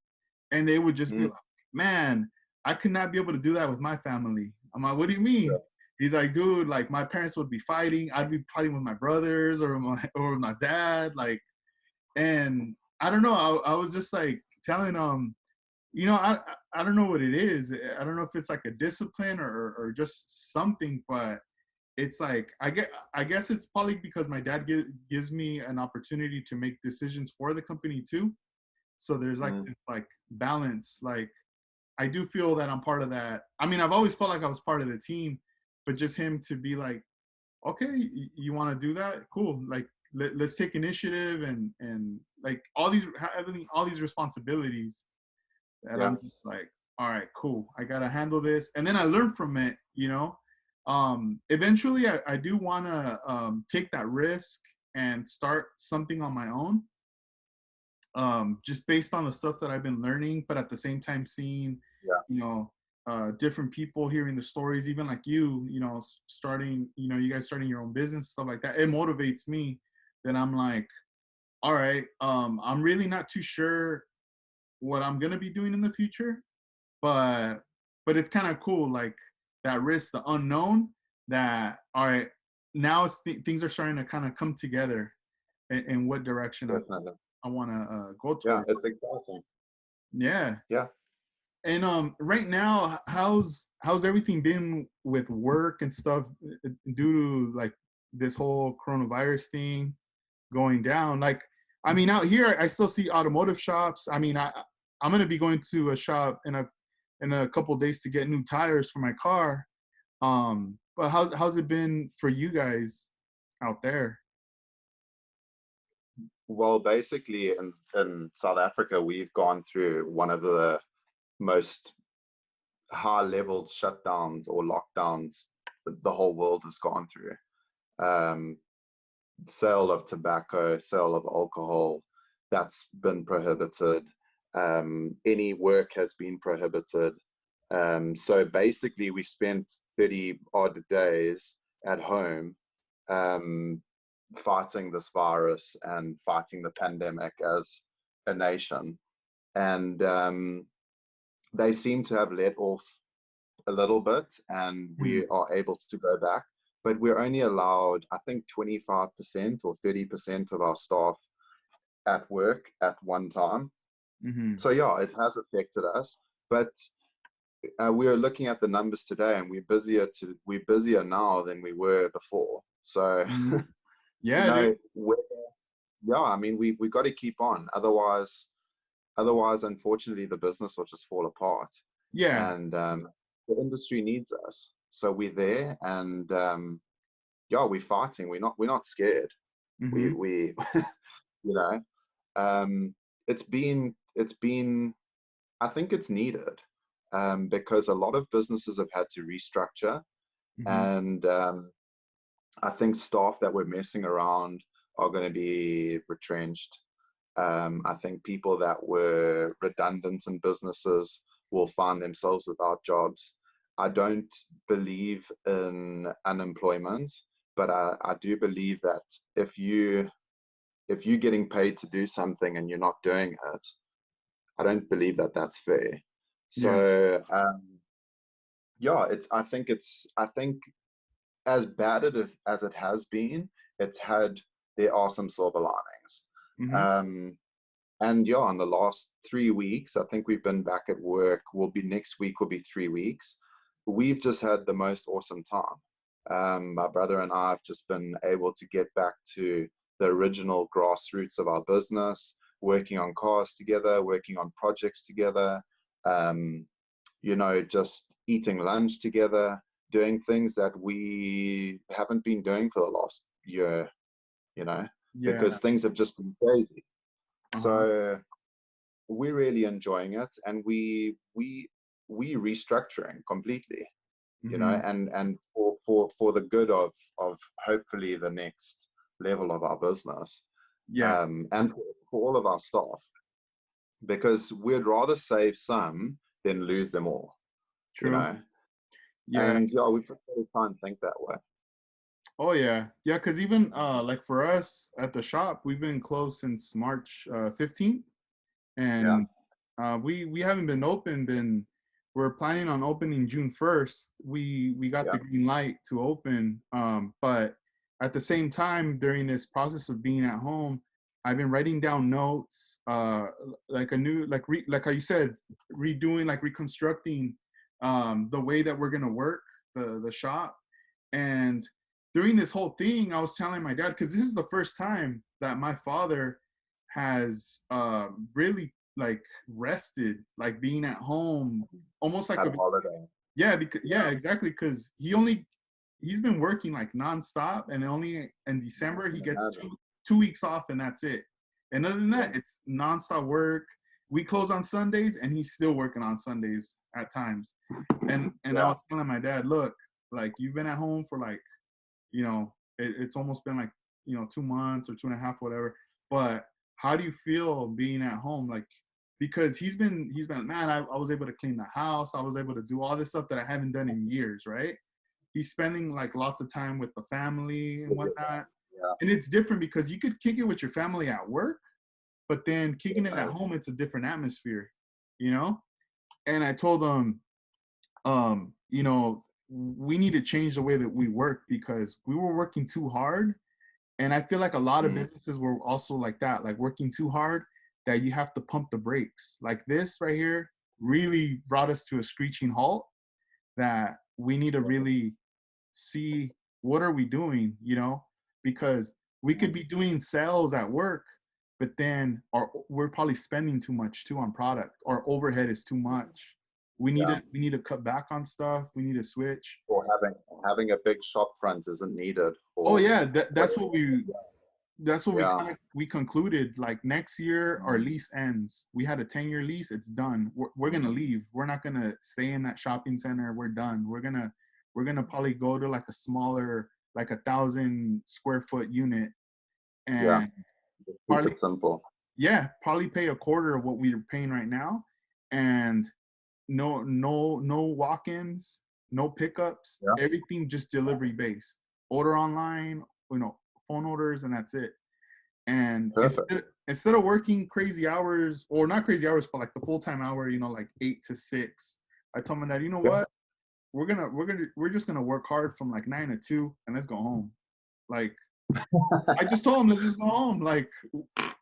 and they would just be mm, like, "Man, I could not be able to do that with my family." I'm like, "What do you mean?" yeah, He's like, "Dude, like my parents would be fighting. I'd be fighting with my brothers or with my dad, like." And I don't know. I was just like telling I don't know what it is. I don't know if it's like a discipline or just something, but it's like I guess it's probably because my dad gives me an opportunity to make decisions for the company too. So there's like mm, this like balance. Like I do feel that I'm part of that. I mean, I've always felt like I was part of the team, but just him to be like, okay, you want to do that? Cool. Like let's take initiative and like having all these responsibilities that yeah, I'm just like, all right, cool. I gotta handle this, and then I learn from it. Eventually, I do want to take that risk and start something on my own, just based on the stuff that I've been learning, but at the same time seeing, yeah, you know, different people hearing the stories, even like starting, you guys starting your own business, stuff like that. It motivates me. That I'm like, all right, I'm really not too sure what I'm gonna be doing in the future, but it's kind of cool, like that risk, the unknown. That all right, now things are starting to kind of come together in what direction Definitely. I want to go Yeah, towards. it's exciting. Yeah. Yeah. And right now, how's everything been with work and stuff due to like this whole coronavirus thing going down? Like, I mean, out here, I still see automotive shops. I mean, I'm gonna be going to a shop in a couple of days to get new tires for my car. But how's it been for you guys out there? Well, basically, in South Africa, we've gone through one of the most high-level shutdowns or lockdowns that the whole world has gone through. Um, Sale of tobacco, sale of alcohol, that's been prohibited. Any work has been prohibited. So basically, we spent 30 odd days at home um, fighting this virus and fighting the pandemic as a nation. And they seem to have let off a little bit, and Mhm. we are able to go back. But we're only allowed, I think, 25% or 30% of our staff at work at one time. Mhm. So yeah, it has affected us. But we are looking at the numbers today, and we're busier now than we were before. So Mhm. you Yeah, dude. know, yeah, I mean, we got to keep on. Otherwise, unfortunately, the business will just fall apart. Yeah. And the industry needs us, so we're there, and yeah, we're fighting. We're not scared. We Mhm. we you know, um, it's been I think it's needed, because a lot of businesses have had to restructure, Mhm. and I think staff that were messing around are going to be retrenched. I think people that were redundant in businesses will find themselves without jobs. I don't believe in unemployment, but I do believe that if you're getting paid to do something and you're not doing it, I don't believe that that's fair. Yeah. So yeah, I think as bad as it has been, it's had there are some silver linings. Mhm. Um, And yeah, in the last 3 weeks, I think we've been back at work. Will be next week, will be 3 weeks. We've just had the most awesome time. My brother and I have just been able to get back to the original grassroots of our business, working on cars together, working on projects together, um, just eating lunch together, doing things that we haven't been doing for the last year, you know, Yeah. because things have just been crazy. Uh-huh. So we're really enjoying it, and we restructuring completely, Mhm. and for the good of hopefully the next level of our business, Yeah. and for all of our staff, because we'd rather save some than lose them all, you True. know Yeah. and yeah, we've just got to try and think that way. Oh yeah. Yeah, cuz even like for us at the shop, we've been closed since March 15th, Yeah, and we haven't been opened, and we're planning on opening June 1st. We got yeah, the green light to open, but at the same time during this process of being at home, I've been writing down notes, like a new like how you said, redoing, like reconstructing the way that we're gonna work the shop. And during this whole thing, I was telling my dad, because this is the first time that my father has really like rested, like being at home, almost like had a, a holiday. yeah, because Yeah, yeah, exactly, because he's been working like nonstop, and only in yeah, I December he can gets imagine. 2 weeks off, and that's it. And other than Yeah, that, it's nonstop work. We close on Sundays, and he's still working on Sundays at times. And I yeah, was telling my dad, look, like you've been at home for like, it's almost been like 2 months or 2.5, whatever. But how do you feel being at home, like, because he's been, man, I was able to clean the house, I was able to do all this stuff that I haven't done in years, right? He's spending like lots of time with the family and with your whatnot. family. And it's different because you could kick it with your family at work, but then Yeah, kicking it at definitely. home, it's a different atmosphere, you know? And I told him, um, you know, we need to change the way that we work because we were working too hard. And I feel like a lot of Mm, businesses were also like that, like working too hard that you have to pump the brakes. Like this right here really brought us to a screeching halt that we need to really see what are we doing, because we could mm, be doing sales at work, but then we're probably spending too much too on product. Our overhead is too much. We need yeah. to we need to cut back on stuff. We need to switch. Or having a big shop front isn't needed, Oh or yeah, whatever. that's what we Yeah. kind of we concluded. Like next year our Mm, lease ends. We had a 10-year lease. It's done. We're gonna leave. We're not gonna stay in that shopping center. We're done. We're gonna probably go to like a smaller, like 1,000 square foot unit, yeah. and Just keep probably, it simple. yeah, probably pay a quarter of what we're paying right now, and no walk-ins, no pickups, Yeah. everything just delivery based. Order online, you know, phone orders, and that's it. And Perfect. instead of working crazy hours, or not crazy hours, but like the full-time hour, like 8 to 6, I told my dad, you know Yeah. what? We're just gonna work hard from like 9 to 2 and let's go home. Like I just told him, let's just go home. Like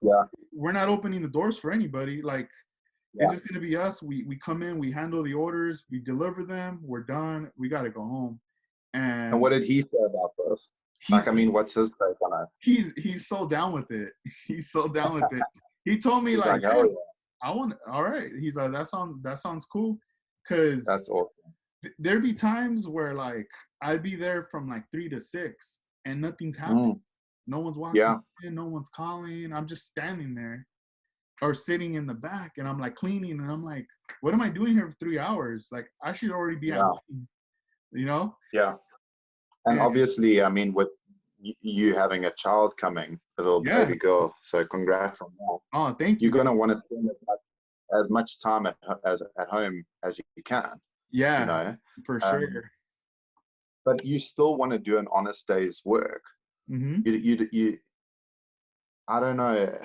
Yeah. we're not opening the doors for anybody. Like it's Yeah. just gonna be us. We come in, we handle the orders, we deliver them, we're done. We gotta go home. And And what did he say about this? he's Like, I mean, what's his take on it? he's so down with it. He's so down with it. He told me He's like, like, yeah, hell yeah, I want. All right. He's like, that sounds cool, because that's awesome. there'd be times where like I'd be there from like 3 to 6 and nothing's happening. Mm, No one's walking yeah. in. No one's calling. I'm just standing there or sitting in the back, and I'm like cleaning, and I'm like, what am I doing here for 3 hours? Like I should already be at Yeah. home, you know? Yeah. And And obviously, I mean, with you having a child coming, a little yeah. baby girl, so congrats on that. Oh, thank You're you. going to want to spend as much time at home as you can, you Yeah, know. for Um, sure. but you still want to do an honest day's work. Hmm. You I don't know,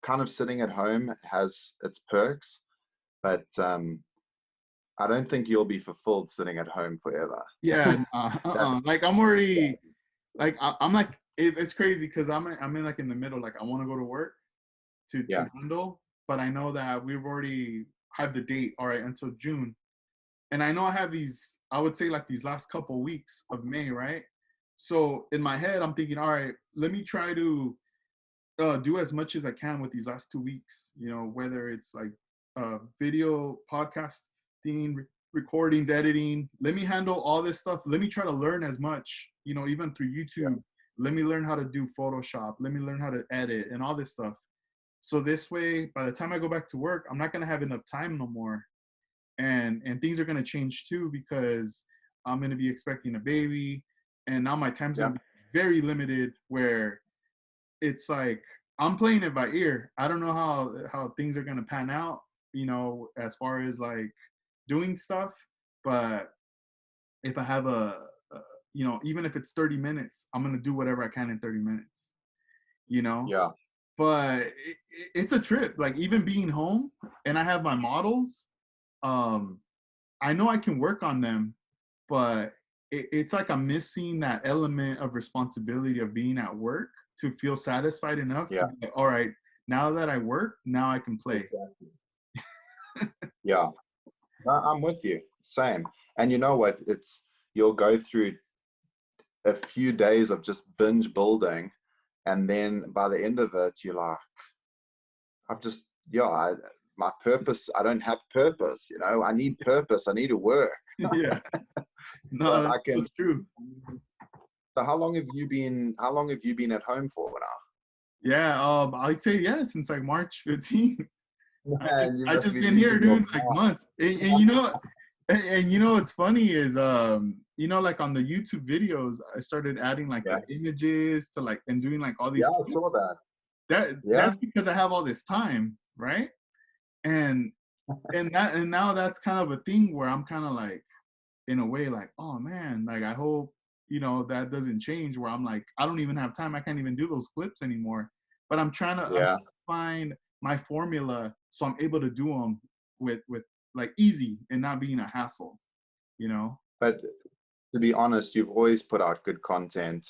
kind of sitting at home has its perks, but I don't think you'll be fulfilled sitting at home forever. Yeah, That, like I'm already like I'm like it's crazy because I'm in like in the middle. Like I want to go to work to yeah, handle, but I know that we've already have the date all right until June, and I know I have these. I would say like these last couple weeks of May, right? So in my head, I'm thinking, all right, let me try to do as much as I can with these last 2 weeks. Whether it's like video, podcasting, recordings, editing. Let me handle all this stuff. Let me try to learn as much. Even through yeah, YouTube. Let me learn how to do Photoshop. Let me learn how to edit and all this stuff. So this way, by the time I go back to work, I'm not gonna have enough time no more, and things are gonna change too because I'm gonna be expecting a baby, and now my time's yeah, gonna be very limited. Where it's like I'm playing it by ear. I don't know how things are gonna pan out, as far as like doing stuff. But if I have even if it's 30 minutes, I'm gonna do whatever I can in 30 minutes. You know. yeah, But it's a trip. Like even being home and I have my models, um, I know I can work on them, but it's like I'm missing that element of responsibility of being at work to feel satisfied enough to yeah, be like, all right, now that I work, now I can play. exactly. Yeah. I'm with you. Same. And you know what? You'll go through a few days of just binge building, and then by the end of it, you're like, I've just, yeah, my purpose. I don't have purpose. I need purpose. I need to work. Yeah, no, But that's I so can. true. So how long have you been? How long have you been at home for Yeah, I'd say yeah, since like March 15th. now? I just Man, you I must just be been here, losing your dude, like mind. months. And what's funny is like on the YouTube videos, I started adding like Yeah, the images to like and doing like all yeah, these I clips. saw that. That's Yeah, because I have all this time, right? And and now that's kind of a thing where I'm kind of like in a way like, oh man, like I hope that doesn't change where I'm like I don't even have time. I can't even do those clips anymore. But I'm trying yeah. to find my formula so I'm able to do them with like easy and not being a hassle, you know? But to be honest, you've always put out good content.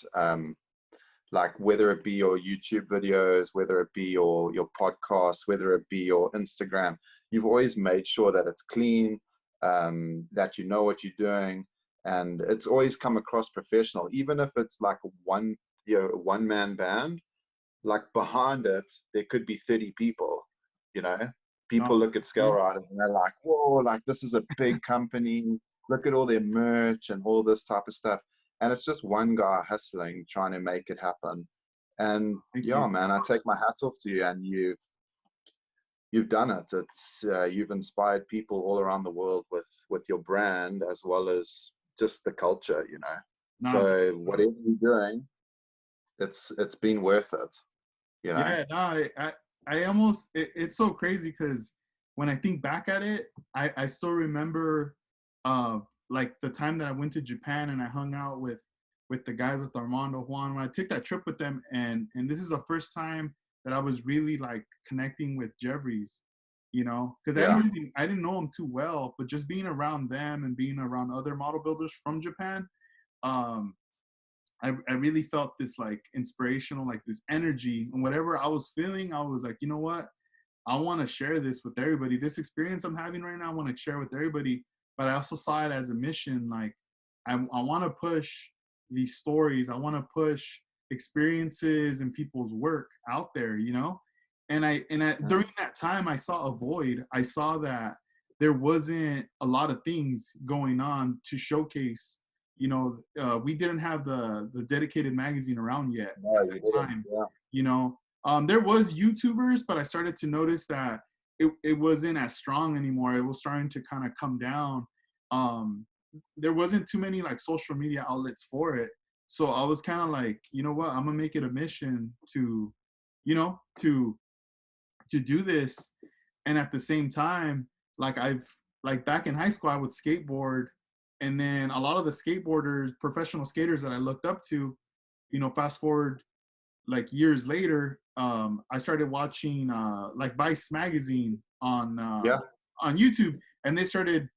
Like whether it be your YouTube videos, whether it be your podcasts, whether it be your Instagram, you've always made sure that it's clean, that you know what you're doing, and it's always come across professional. Even if it's like one man band, like behind it there could be 30 people. You know, No, people look at Scale Riders and they're like, whoa, like this is a big company. Look at all their merch and all this type of stuff. And it's just one guy hustling, trying to make it happen. And thank yeah, you. man, I take my hat off to you, and you've done it. It's you've inspired people all around the world with your brand, as well as just the culture, you know. No, So whatever you're doing, it's been worth it, you know. yeah, no, I almost it's so crazy because when I think back at it, I still remember like the time that I went to Japan and I hung out with the guys with Armando Juan when I took that trip with them, and this is the first time that I was really like connecting with Jeffries, you know, because Yeah, I didn't know them too well, but just being around them and being around other model builders from Japan, um I really felt this like inspirational, like this energy, and whatever I was feeling, I was like, you know what? I want to share this with everybody. This experience I'm having right now, I want to share with everybody. But I also saw it as a mission. Like, I want to push these stories. I want to push experiences and people's work out there, you know? mm, During that time, I saw a void. I saw that there wasn't a lot of things going on to showcase. You know, we didn't have the dedicated magazine around yet no, at you that didn't. time. Yeah, You know, there was YouTubers, but I started to notice that it wasn't as strong anymore. It was starting to kind of come down. Um, there wasn't too many like social media outlets for it. So I was kind of like, you know what, I'm gonna make it a mission to, you know, to do this. And at the same time, like like back in high school, I would skateboard, and then a lot of the skateboarders, professional skaters that I looked up to, you know, fast forward like years later, I started watching like Vice magazine yeah, on YouTube, and they started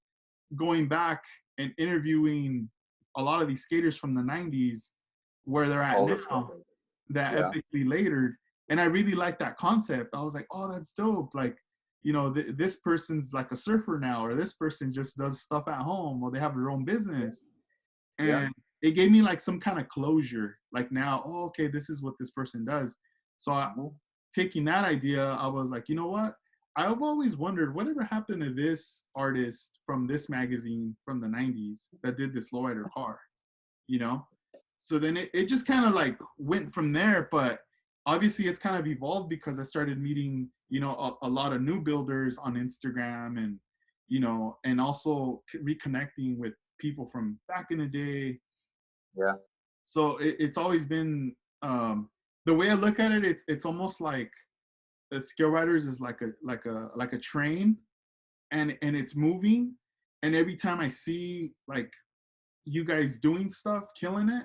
going back and interviewing a lot of these skaters from the '90s, where they're at all the stuff. now, that Yeah, epically latered. And I really liked that concept. I was like, oh, that's dope. Like, you know, this person's like a surfer now, or this person just does stuff at home, or they have their own business. yeah, And it gave me like some kind of closure. Like now, oh, okay, this is what this person does. So mhm, taking that idea, I was like, you know what? I've always wondered whatever happened to this artist from this magazine from the '90s that did this lowrider car, you know? So then it just kind of like went from there. But obviously, it's kind of evolved because I started meeting, you know, a lot of new builders on Instagram, and, you know, and also reconnecting with people from back in the day. yeah. So it's always been the way I look at it. It's almost like skill riders is like a train, and it's moving, and every time I see like you guys doing stuff, killing it,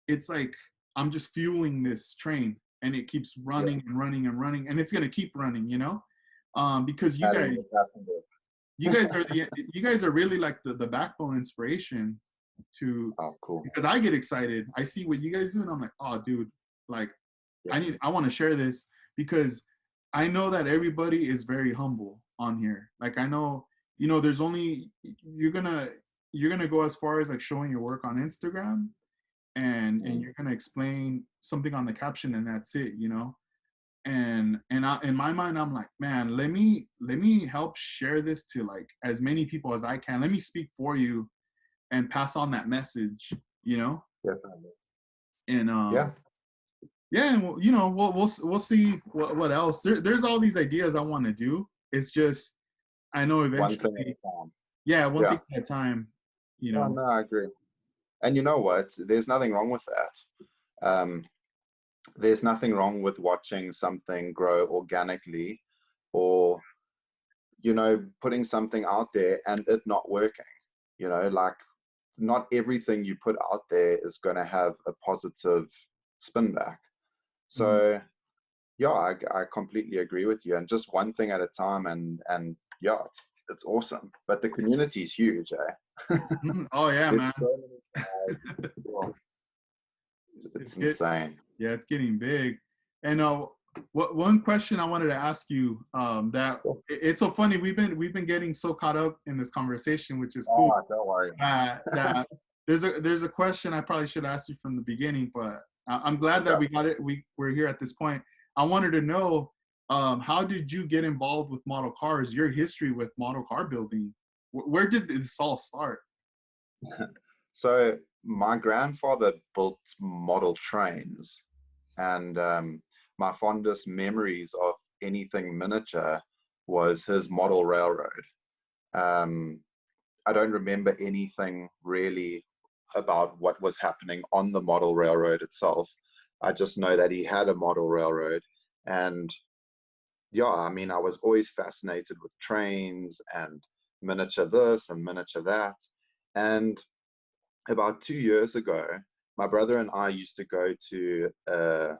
it's like I'm just fueling this train, and it keeps Yeah. running and running and running, and it's gonna keep running, you know, because Adding the passenger. you guys are really like the backbone inspiration to, Oh, cool. because I get excited. I see what you guys do, and I'm like, oh, dude, like Yeah, I want to share this, because I know that everybody is very humble on here. Like I know, you know, there's only you're gonna go as far as like showing your work on Instagram, and mm, you're gonna explain something on the caption, and that's it, you know. In my mind, I'm like, man, let me help share this to like as many people as I can. Let me speak for you and pass on that message, you know. definitely. And Yeah. yeah, and you know, we'll see what else. There's all these ideas I want to do. It's just I know One thing at eventually, a time. yeah, one Yeah. thing at a time, you No, know. no, I agree. And you know what? There's nothing wrong with that. There's nothing wrong with watching something grow organically, or, you know, putting something out there and it not working. You know, like not everything you put out there is going to have a positive spin back. Mhm. So yeah, I completely agree with you. And just one thing at a time, and yeah, it's awesome. But the community is huge, eh? Mhm. Oh yeah, There's man. so many guys. Well, It's it's get insane. Yeah, it's getting big. And what one question I wanted to ask you, that it's so funny. We've been getting so caught up in this conversation, which is cool. Oh, don't worry. That there's a question I probably should ask you from the beginning, but I'm glad What's that up? we got it. We're here at this point. I wanted to know, how did you get involved with model cars? Your history with model car building. Where did this all start? So my grandfather built model trains, and my fondest memories of anything miniature was his model railroad. Um, I don't remember anything really about what was happening on the model railroad itself. I just know that he had a model railroad. And yeah, I mean, I was always fascinated with trains and miniature this and miniature that. And about 2 years ago, my brother and I used to go to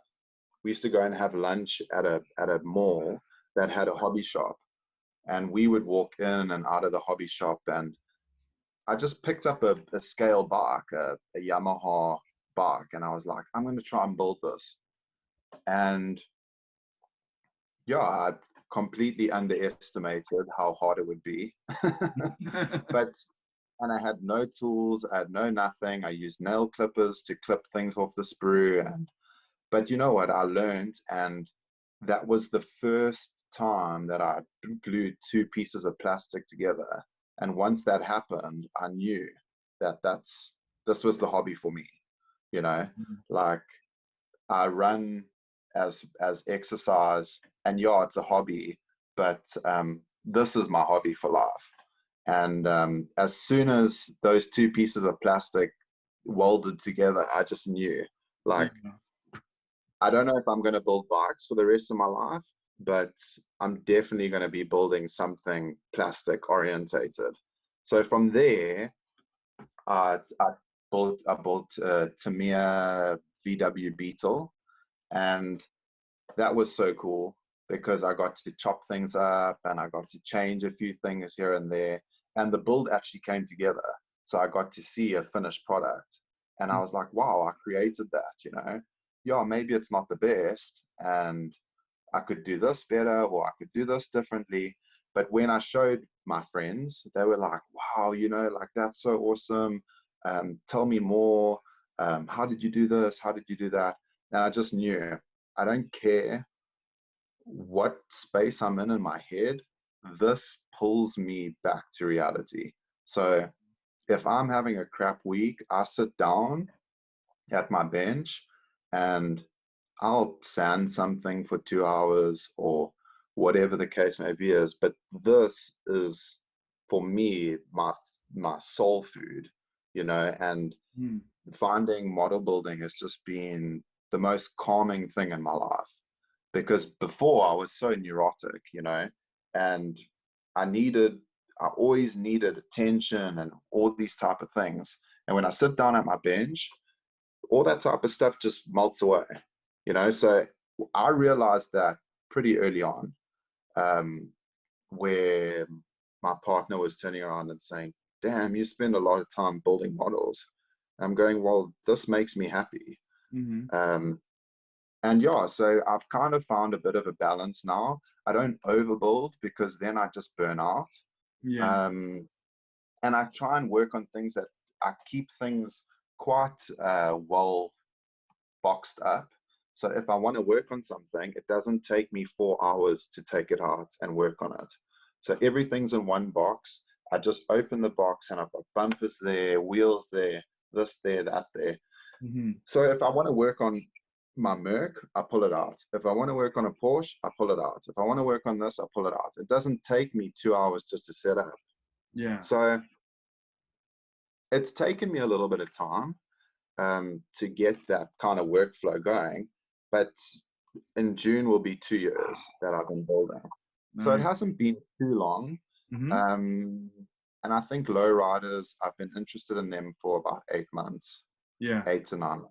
we used to go and have lunch at a mall that had a hobby shop, and we would walk in and out of the hobby shop, and I just picked up a scale bike, a Yamaha bike, and I was like, I'm going to try and build this. And yeah, I completely underestimated how hard it would be. But, and I had no tools, I had no nothing. I used nail clippers to clip things off the sprue. But you know what? I learned, and that was the first time that I glued two pieces of plastic together. And once that happened, I knew that this was the hobby for me. You know, like I run as exercise, and yeah, it's a hobby, but this is my hobby for life. And as soon as those two pieces of plastic welded together, I just knew, Yeah. like, I don't know if I'm going to build bikes for the rest of my life, but I'm definitely going to be building something plastic orientated. So from there, I built Tamiya VW Beetle, and that was so cool because I got to chop things up and I got to change a few things here and there, and the build actually came together. So I got to see a finished product, and I was like, wow, I created that, you know. Yeah, maybe it's not the best, and I could do this better or I could do this differently. But when I showed my friends, they were like, wow, you know, like that's so awesome. Tell me more. How did you do this? How did you do that? And I just knew I don't care what space I'm in my head, this pulls me back to reality. So if I'm having a crap week, I sit down at my bench and I'll sand something for 2 hours or whatever the case may be is. But this is for me my soul food, you know, and Mm. finding model building has just been the most calming thing in my life, because before I was so neurotic, you know, and I needed, I always needed attention and all these type of things. And when I sit down at my bench, all that type of stuff just melts away, you know. So I realized that pretty early on, um, where my partner was turning around and saying, damn, you spend a lot of time building models. I'm going, well, this makes me happy. Mm-hmm. Um, and yeah, so I've kind of found a bit of a balance now. I don't overbuild because then I just burn out. Yeah. Um, and I try and work on things that I keep things quite well boxed up. So if I want to work on something, it doesn't take me 4 hours to take it out and work on it. So everything's in one box. I just open the box and I've got bumpers there, wheels there, this there, that there. Mm-hmm. So if I want to work on my Merc, I pull it out. If I want to work on a Porsche, I pull it out. If I want to work on this, I pull it out. It doesn't take me 2 hours just to set up. Yeah. So it's taken me a little bit of time to get that kind of workflow going. But in June will be 2 years that I've been building. So it Nice. hasn't been too long. Mm-hmm. Um, and I think Lowriders, I've been interested in them for about 8 months, Yeah. 8 to 9.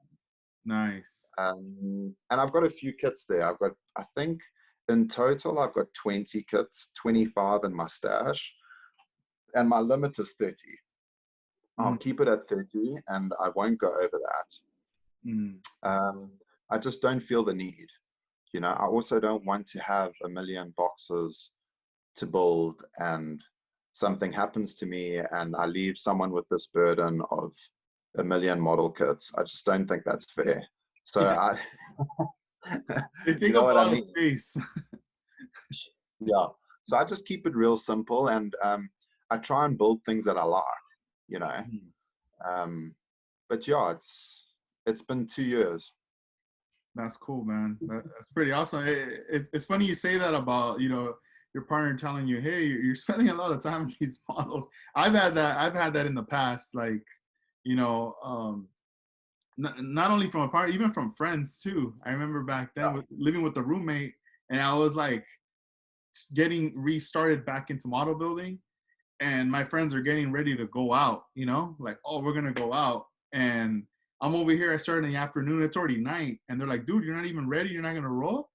Nice. And I've got a few kits there. I think in total, I've got 20 kits, 25 in my stash, and my limit is 30. I'll Mm, keep it at 30 and I won't go over that. mm. I just don't feel the need. You know, I also don't want to have a million boxes to build and something happens to me and I leave someone with this burden of a million model kits. I just don't think that's fair. So Yeah, I, they you take know up a what I lot of mean? space. Yeah. So I just keep it real simple and I try and build things that I like, you know. Mm. Um, but yeah, it's been 2 years. That's cool, man. That's pretty awesome. It's funny you say that about, your partner telling you, hey, you're spending a lot of time on these models. I've had that in the past, like, you know, not only from a partner, even from friends too. I remember back then Yeah. with living with a roommate, and I was like getting restarted back into model building, and my friends are getting ready to go out, like, oh, we're gonna go out. And I'm over here, I started in the afternoon, it's already night, and they're like, dude, you're not even ready, you're not gonna roll?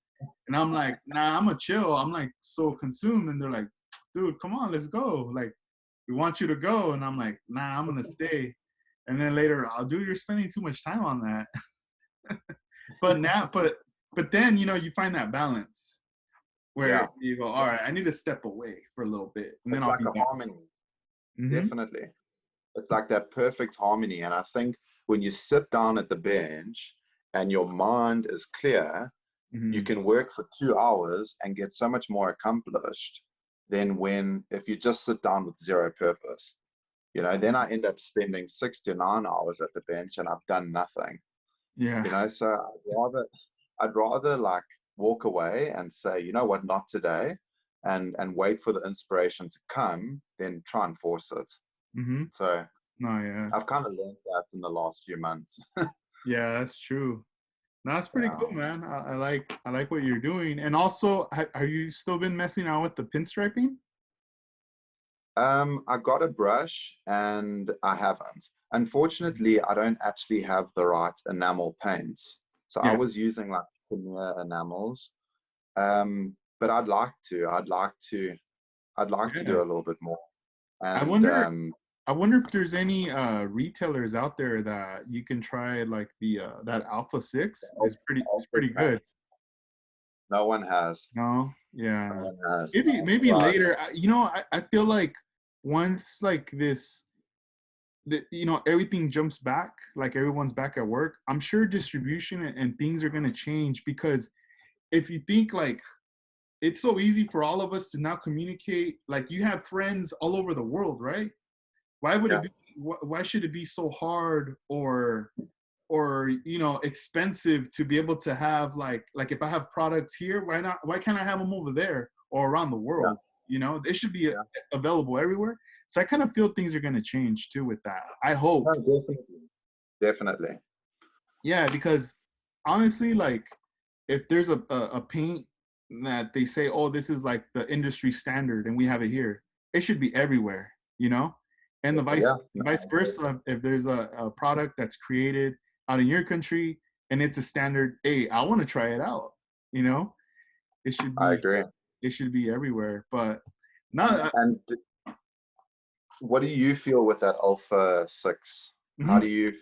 And I'm like, nah, I'm gonna chill. I'm like so consumed. And they're like, dude, come on, let's go. Like, we want you to go. And I'm like, nah, I'm gonna stay. And then later, oh, dude, you're spending too much time on that. But now, but then, you find that balance where Yeah. you go, all right, I need to step away for a little bit, and then It's I'll like be a back. harmony, Mm-hmm. definitely. It's like that perfect harmony. And I think when you sit down at the bench and your mind is clear, you Mm-hmm. can work for 2 hours and get so much more accomplished than when if you just sit down with zero purpose. You know, then I end up spending 6 to 9 hours at the bench and I've done nothing. Yeah. You know, so I'd rather like walk away and say, you know what, not today, and wait for the inspiration to come than try and force it. Mm-hmm. So No, yeah. I've kind of learned that in the last few months. Yeah, that's true. No, that's pretty Yeah. cool, man. I like what you're doing. And also, are you still been messing around with the pinstriping? I got a brush and I haven't. Unfortunately, I don't actually have the right enamel paints. So I Yeah. was using like Premier enamels. But I'd like to. I'd like to Yeah. do a little bit more. I And wonder I wonder if there's any retailers out there that you can try, like the that Alpha 6 is Alpha pretty good. paints, no one has. No? No Yeah. one has. Maybe Right. later. I feel like once like everything jumps back, like everyone's back at work, I'm sure distribution and things are going to change, because if you think, like, it's so easy for all of us to now communicate, like you have friends all over the world, right? Why would it Yeah. be why should it be so hard or expensive to be able to have, like if I have products here, why can't I have them over there or around the Yeah. world? They should be Yeah. available everywhere. So I kind of feel things are going to change too with that, I hope. No, definitely. Definitely. Yeah, because honestly, like, if there's a paint that they say, oh, this is like the industry standard and we have it here, it should be everywhere, and the vice Yeah. No, vice I agree. versa. If there's a product that's created out in your country and it's a standard, hey, I want to try it out. you know it should I be agree. it should be everywhere. But not. And what do you feel with that Alpha 6? How Mhm. do you,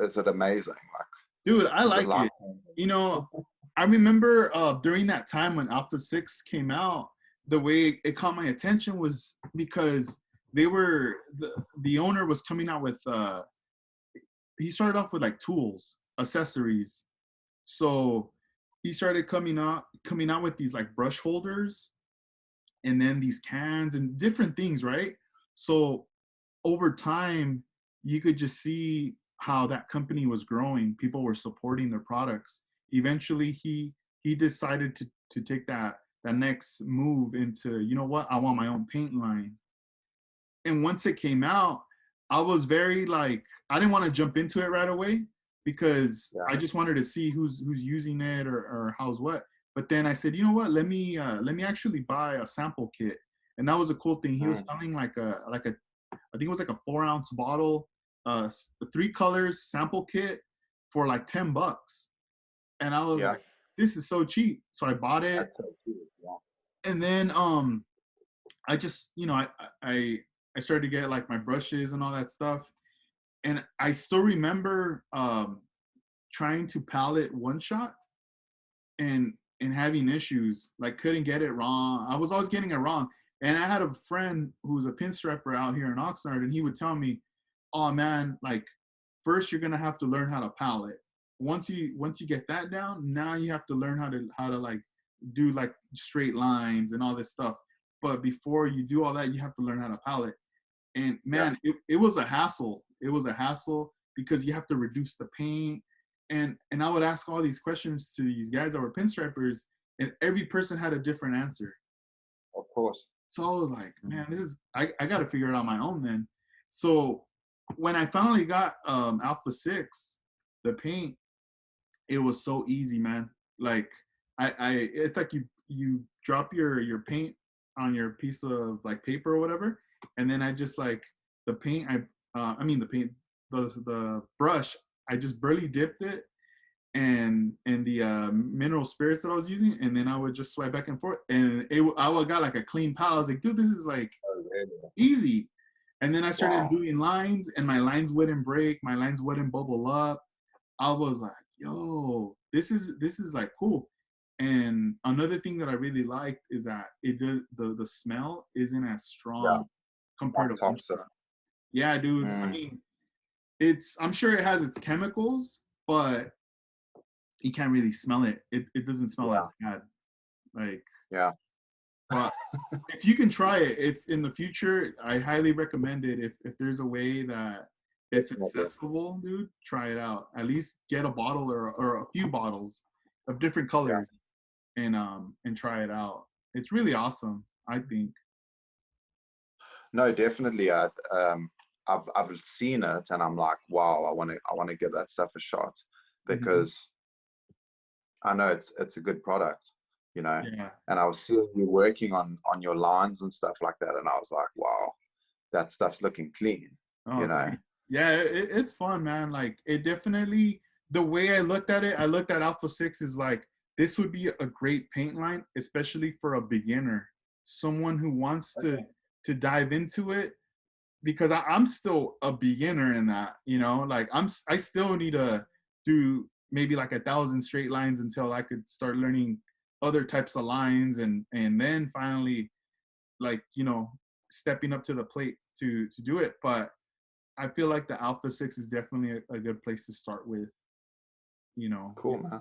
is it amazing? Like, Dude, I is it like life it. changing? You know, I remember during that time when Alpha 6 came out, the way it caught my attention was because the owner was coming out with he started off with like tools, accessories. So he started coming out with these like brush holders, and then these cans and different things, right? So over time, you could just see how that company was growing. People were supporting their products. Eventually, he decided to take that next move into, what, I want my own paint line. And once it came out, I was very like, I didn't want to jump into it right away, because Yeah. I just wanted to see who's using it, or how's what. But then I said, you know what? Let me actually buy a sample kit. And that was a cool thing. He was Mm, selling like a I think it was like a 4-ounce bottle, three colors sample kit for like $10. And I was yeah. like, this is so cheap. So I bought it. That's so cool. Yeah. And then I just, I started to get like my brushes and all that stuff. And I still remember trying to palette one shot and having issues, like couldn't get it wrong. I was always getting it wrong. And I had a friend who was a pinstriper out here in Oxnard, and he would tell me, "Oh man, like first you're gonna have to learn how to palette. Once you get that down, now you have to learn how to like do like straight lines and all this stuff. But before you do all that, you have to learn how to palette." And Yeah. man, it was a hassle. It was a hassle because you have to reduce the paint. And I would ask all these questions to these guys that were pinstripers, and every person had a different answer. Of course. So I was like, Mhm. man, I got to figure it out on my own then. So when I finally got Alpha 6, the paint, it was so easy, man. Like it's like you drop your paint on your piece of like paper or whatever, and then I just like the paint. I mean the paint, the brush. I just barely dipped it and the mineral spirits that I was using, and then I would just swipe back and forth, and I would got like a clean palette. I was like, dude, this is like Oh, really? easy. And then I started Wow. doing lines, and my lines wouldn't break, my lines wouldn't bubble up. I was like, yo, this is like cool. And another thing that I really liked is that it does the smell isn't as Yeah. strong compared Like to one toxic. shot. Yeah, dude. I Mm, mean, I'm sure it has its chemicals, but you can't really smell it. It doesn't smell as yeah. bad. Like, Yeah. but if you can try it, if in the future, I highly recommend it. If there's a way that it's Definitely. accessible, dude, try it out. At least get a bottle or a few bottles of different Yeah. colors and try it out. It's really awesome, I think. No, definitely. I've seen it and I'm like, wow, I want to give that stuff a shot Hmm. because I know it's a good product, you know. Yeah. And I was seeing you working on your lines and stuff like that, and I was like, wow, that stuff's looking clean, you Oh, know. thanks. Yeah, it's fun, man. Like it definitely the way I looked at it, I looked at Alpha 6 is like this would be a great paint line, especially for a beginner, someone who wants Okay. to dive into it because I'm still a beginner in that, like I still need to do maybe like 1,000 straight lines until I could start learning other types of lines and then finally like, stepping up to the plate to do it. But I feel like the Alpha 6 is definitely a good place to start with, you know, Cool, man.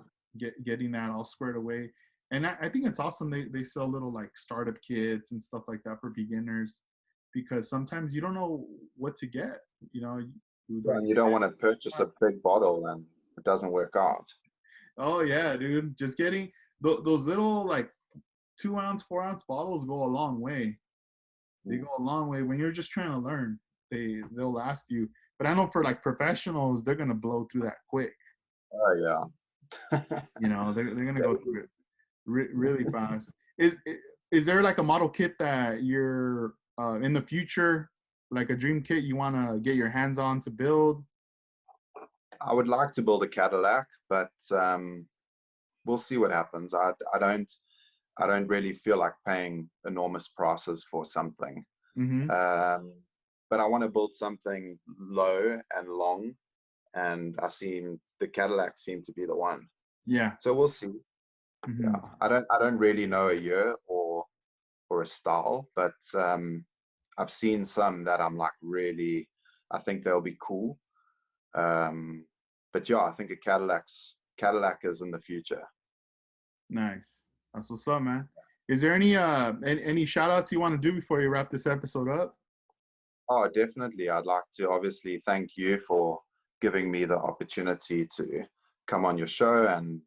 getting that all squared away. And I think it's awesome they sell little like startup kits and stuff like that for beginners because sometimes you don't know what to get, you know, do Yeah, I and you don't want to purchase a big bottle and it doesn't work out. oh yeah, dude, just getting those little like 2 ounce, 4 ounce bottles go a long way. They Mm. go a long way when you're just trying to learn. They'll last you. But I know for like professionals, they're gonna blow through that quick. Oh yeah. They're gonna go Daily. through it really fast. Is there like a model kit that you're in the future, like a dream kit you want to get your hands on to build? I would like to build a Cadillac, but we'll see what happens. I don't really feel like paying enormous prices for something. Mm-hmm. Um, but I want to build something low and long, and the Cadillac seemed to be the one. Yeah. So we'll see. Mm-hmm. Yeah, I don't really know a year or a style, but I've seen some that I'm like really, I think they'll be cool. Um, but yeah, I think a Cadillac is in the future. Nice. That's what's up, man. Is there any shout outs you want to do before you wrap this episode up? Oh, definitely. I'd like to obviously thank you for giving me the opportunity to come on your show. And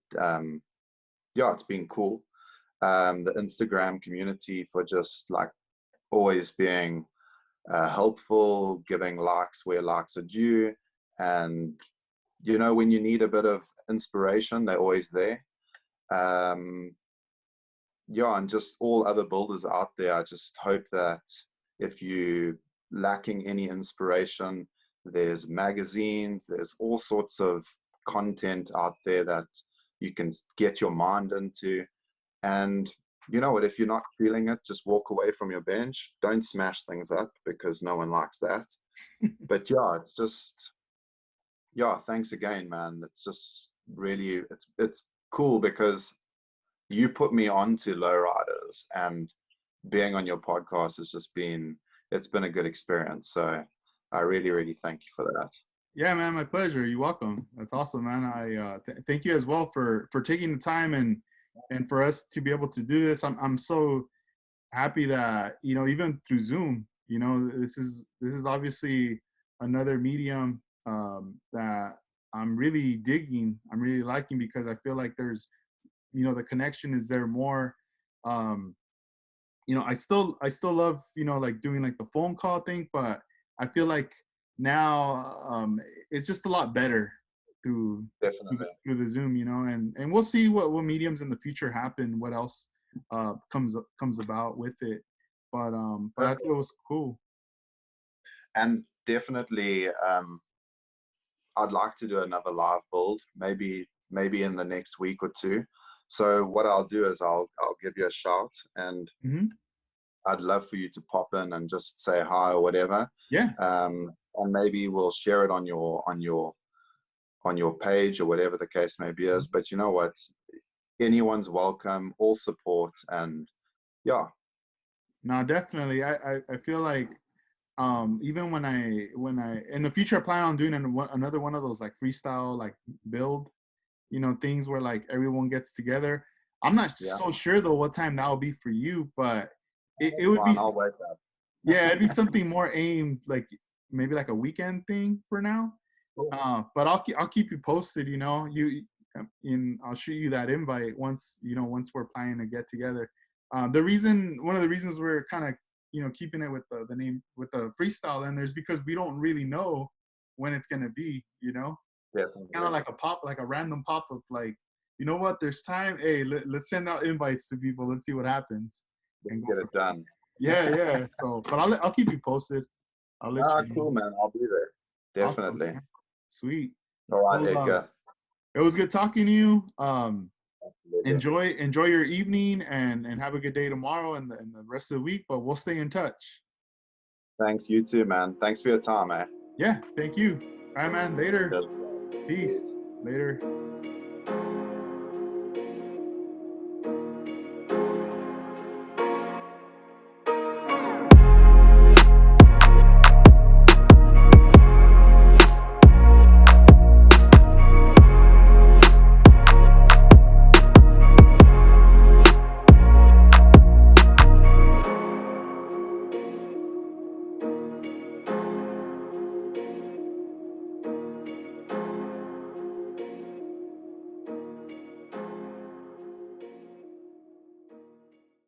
yeah, it's been cool. The Instagram community for just like always being helpful, giving likes where likes are due. And, when you need a bit of inspiration, they're always there. Um, yeah, and just all other builders out there, I just hope that if you lacking any inspiration, there's magazines, there's all sorts of content out there that you can get your mind into. And you know what, if you're not feeling it, just walk away from your bench. Don't smash things up because no one likes that. But yeah, it's just, yeah, thanks again, man. It's just really, it's cool because you put me on to Lowriders, and being on your podcast has just been, it's been a good experience. So I really, really thank you for that. Yeah, man, my pleasure. You're welcome. That's awesome, man. I thank you as well for taking the time and for us to be able to do this. I'm so happy that, you know, even through Zoom, you know, this is obviously another medium that I'm really digging. I'm really liking because I feel like there's, you know, the connection is there more. Um, you know, I still love, you know, like doing like the phone call thing, but I feel like now it's just a lot better through Definitely. through the Zoom, you know, and we'll see what mediums in the future happen, what else comes about with it. But I thought it was cool. And definitely, I'd like to do another live build, maybe in the next week or two. So what I'll do is I'll give you a shout, and Hmm. I'd love for you to pop in and just say hi or whatever. Yeah. And maybe we'll share it on your page or whatever the case may be is. But you know what? Anyone's welcome, all support, and yeah, No, definitely. I feel like even when I in the future I plan on doing another one of those like freestyle like build, you know, things where like everyone gets together. I'm not yeah, so sure though what time that will be for you, but it that's would fine. be, I'll wake yeah, up. it'd be something more aimed like maybe like a weekend thing for now. Cool. But I'll keep you posted. You know, I'll shoot you that invite once, you know, once we're planning to get together. One of the reasons we're kind of, you know, keeping it with the name with the freestyle in there is because we don't really know when it's gonna be. You know, kind of Definitely. like like a random pop up. Like, you know what? There's time. Hey, let's send out invites to people. Let's see what happens, Let's and go get from it done. there. Yeah, yeah. So, but I'll keep you posted. I'll let Ah, you know. cool, man. I'll be there. Awesome. Definitely. Sweet. All right, Well, Edgar. it was good talking to you. Absolutely. Enjoy your evening and have a good day tomorrow and the rest of the week. But we'll stay in touch. Thanks, you too, man. Thanks for your time, eh? Yeah. Thank you. All right, man. Later. Cheers. Peace. Peace. Later.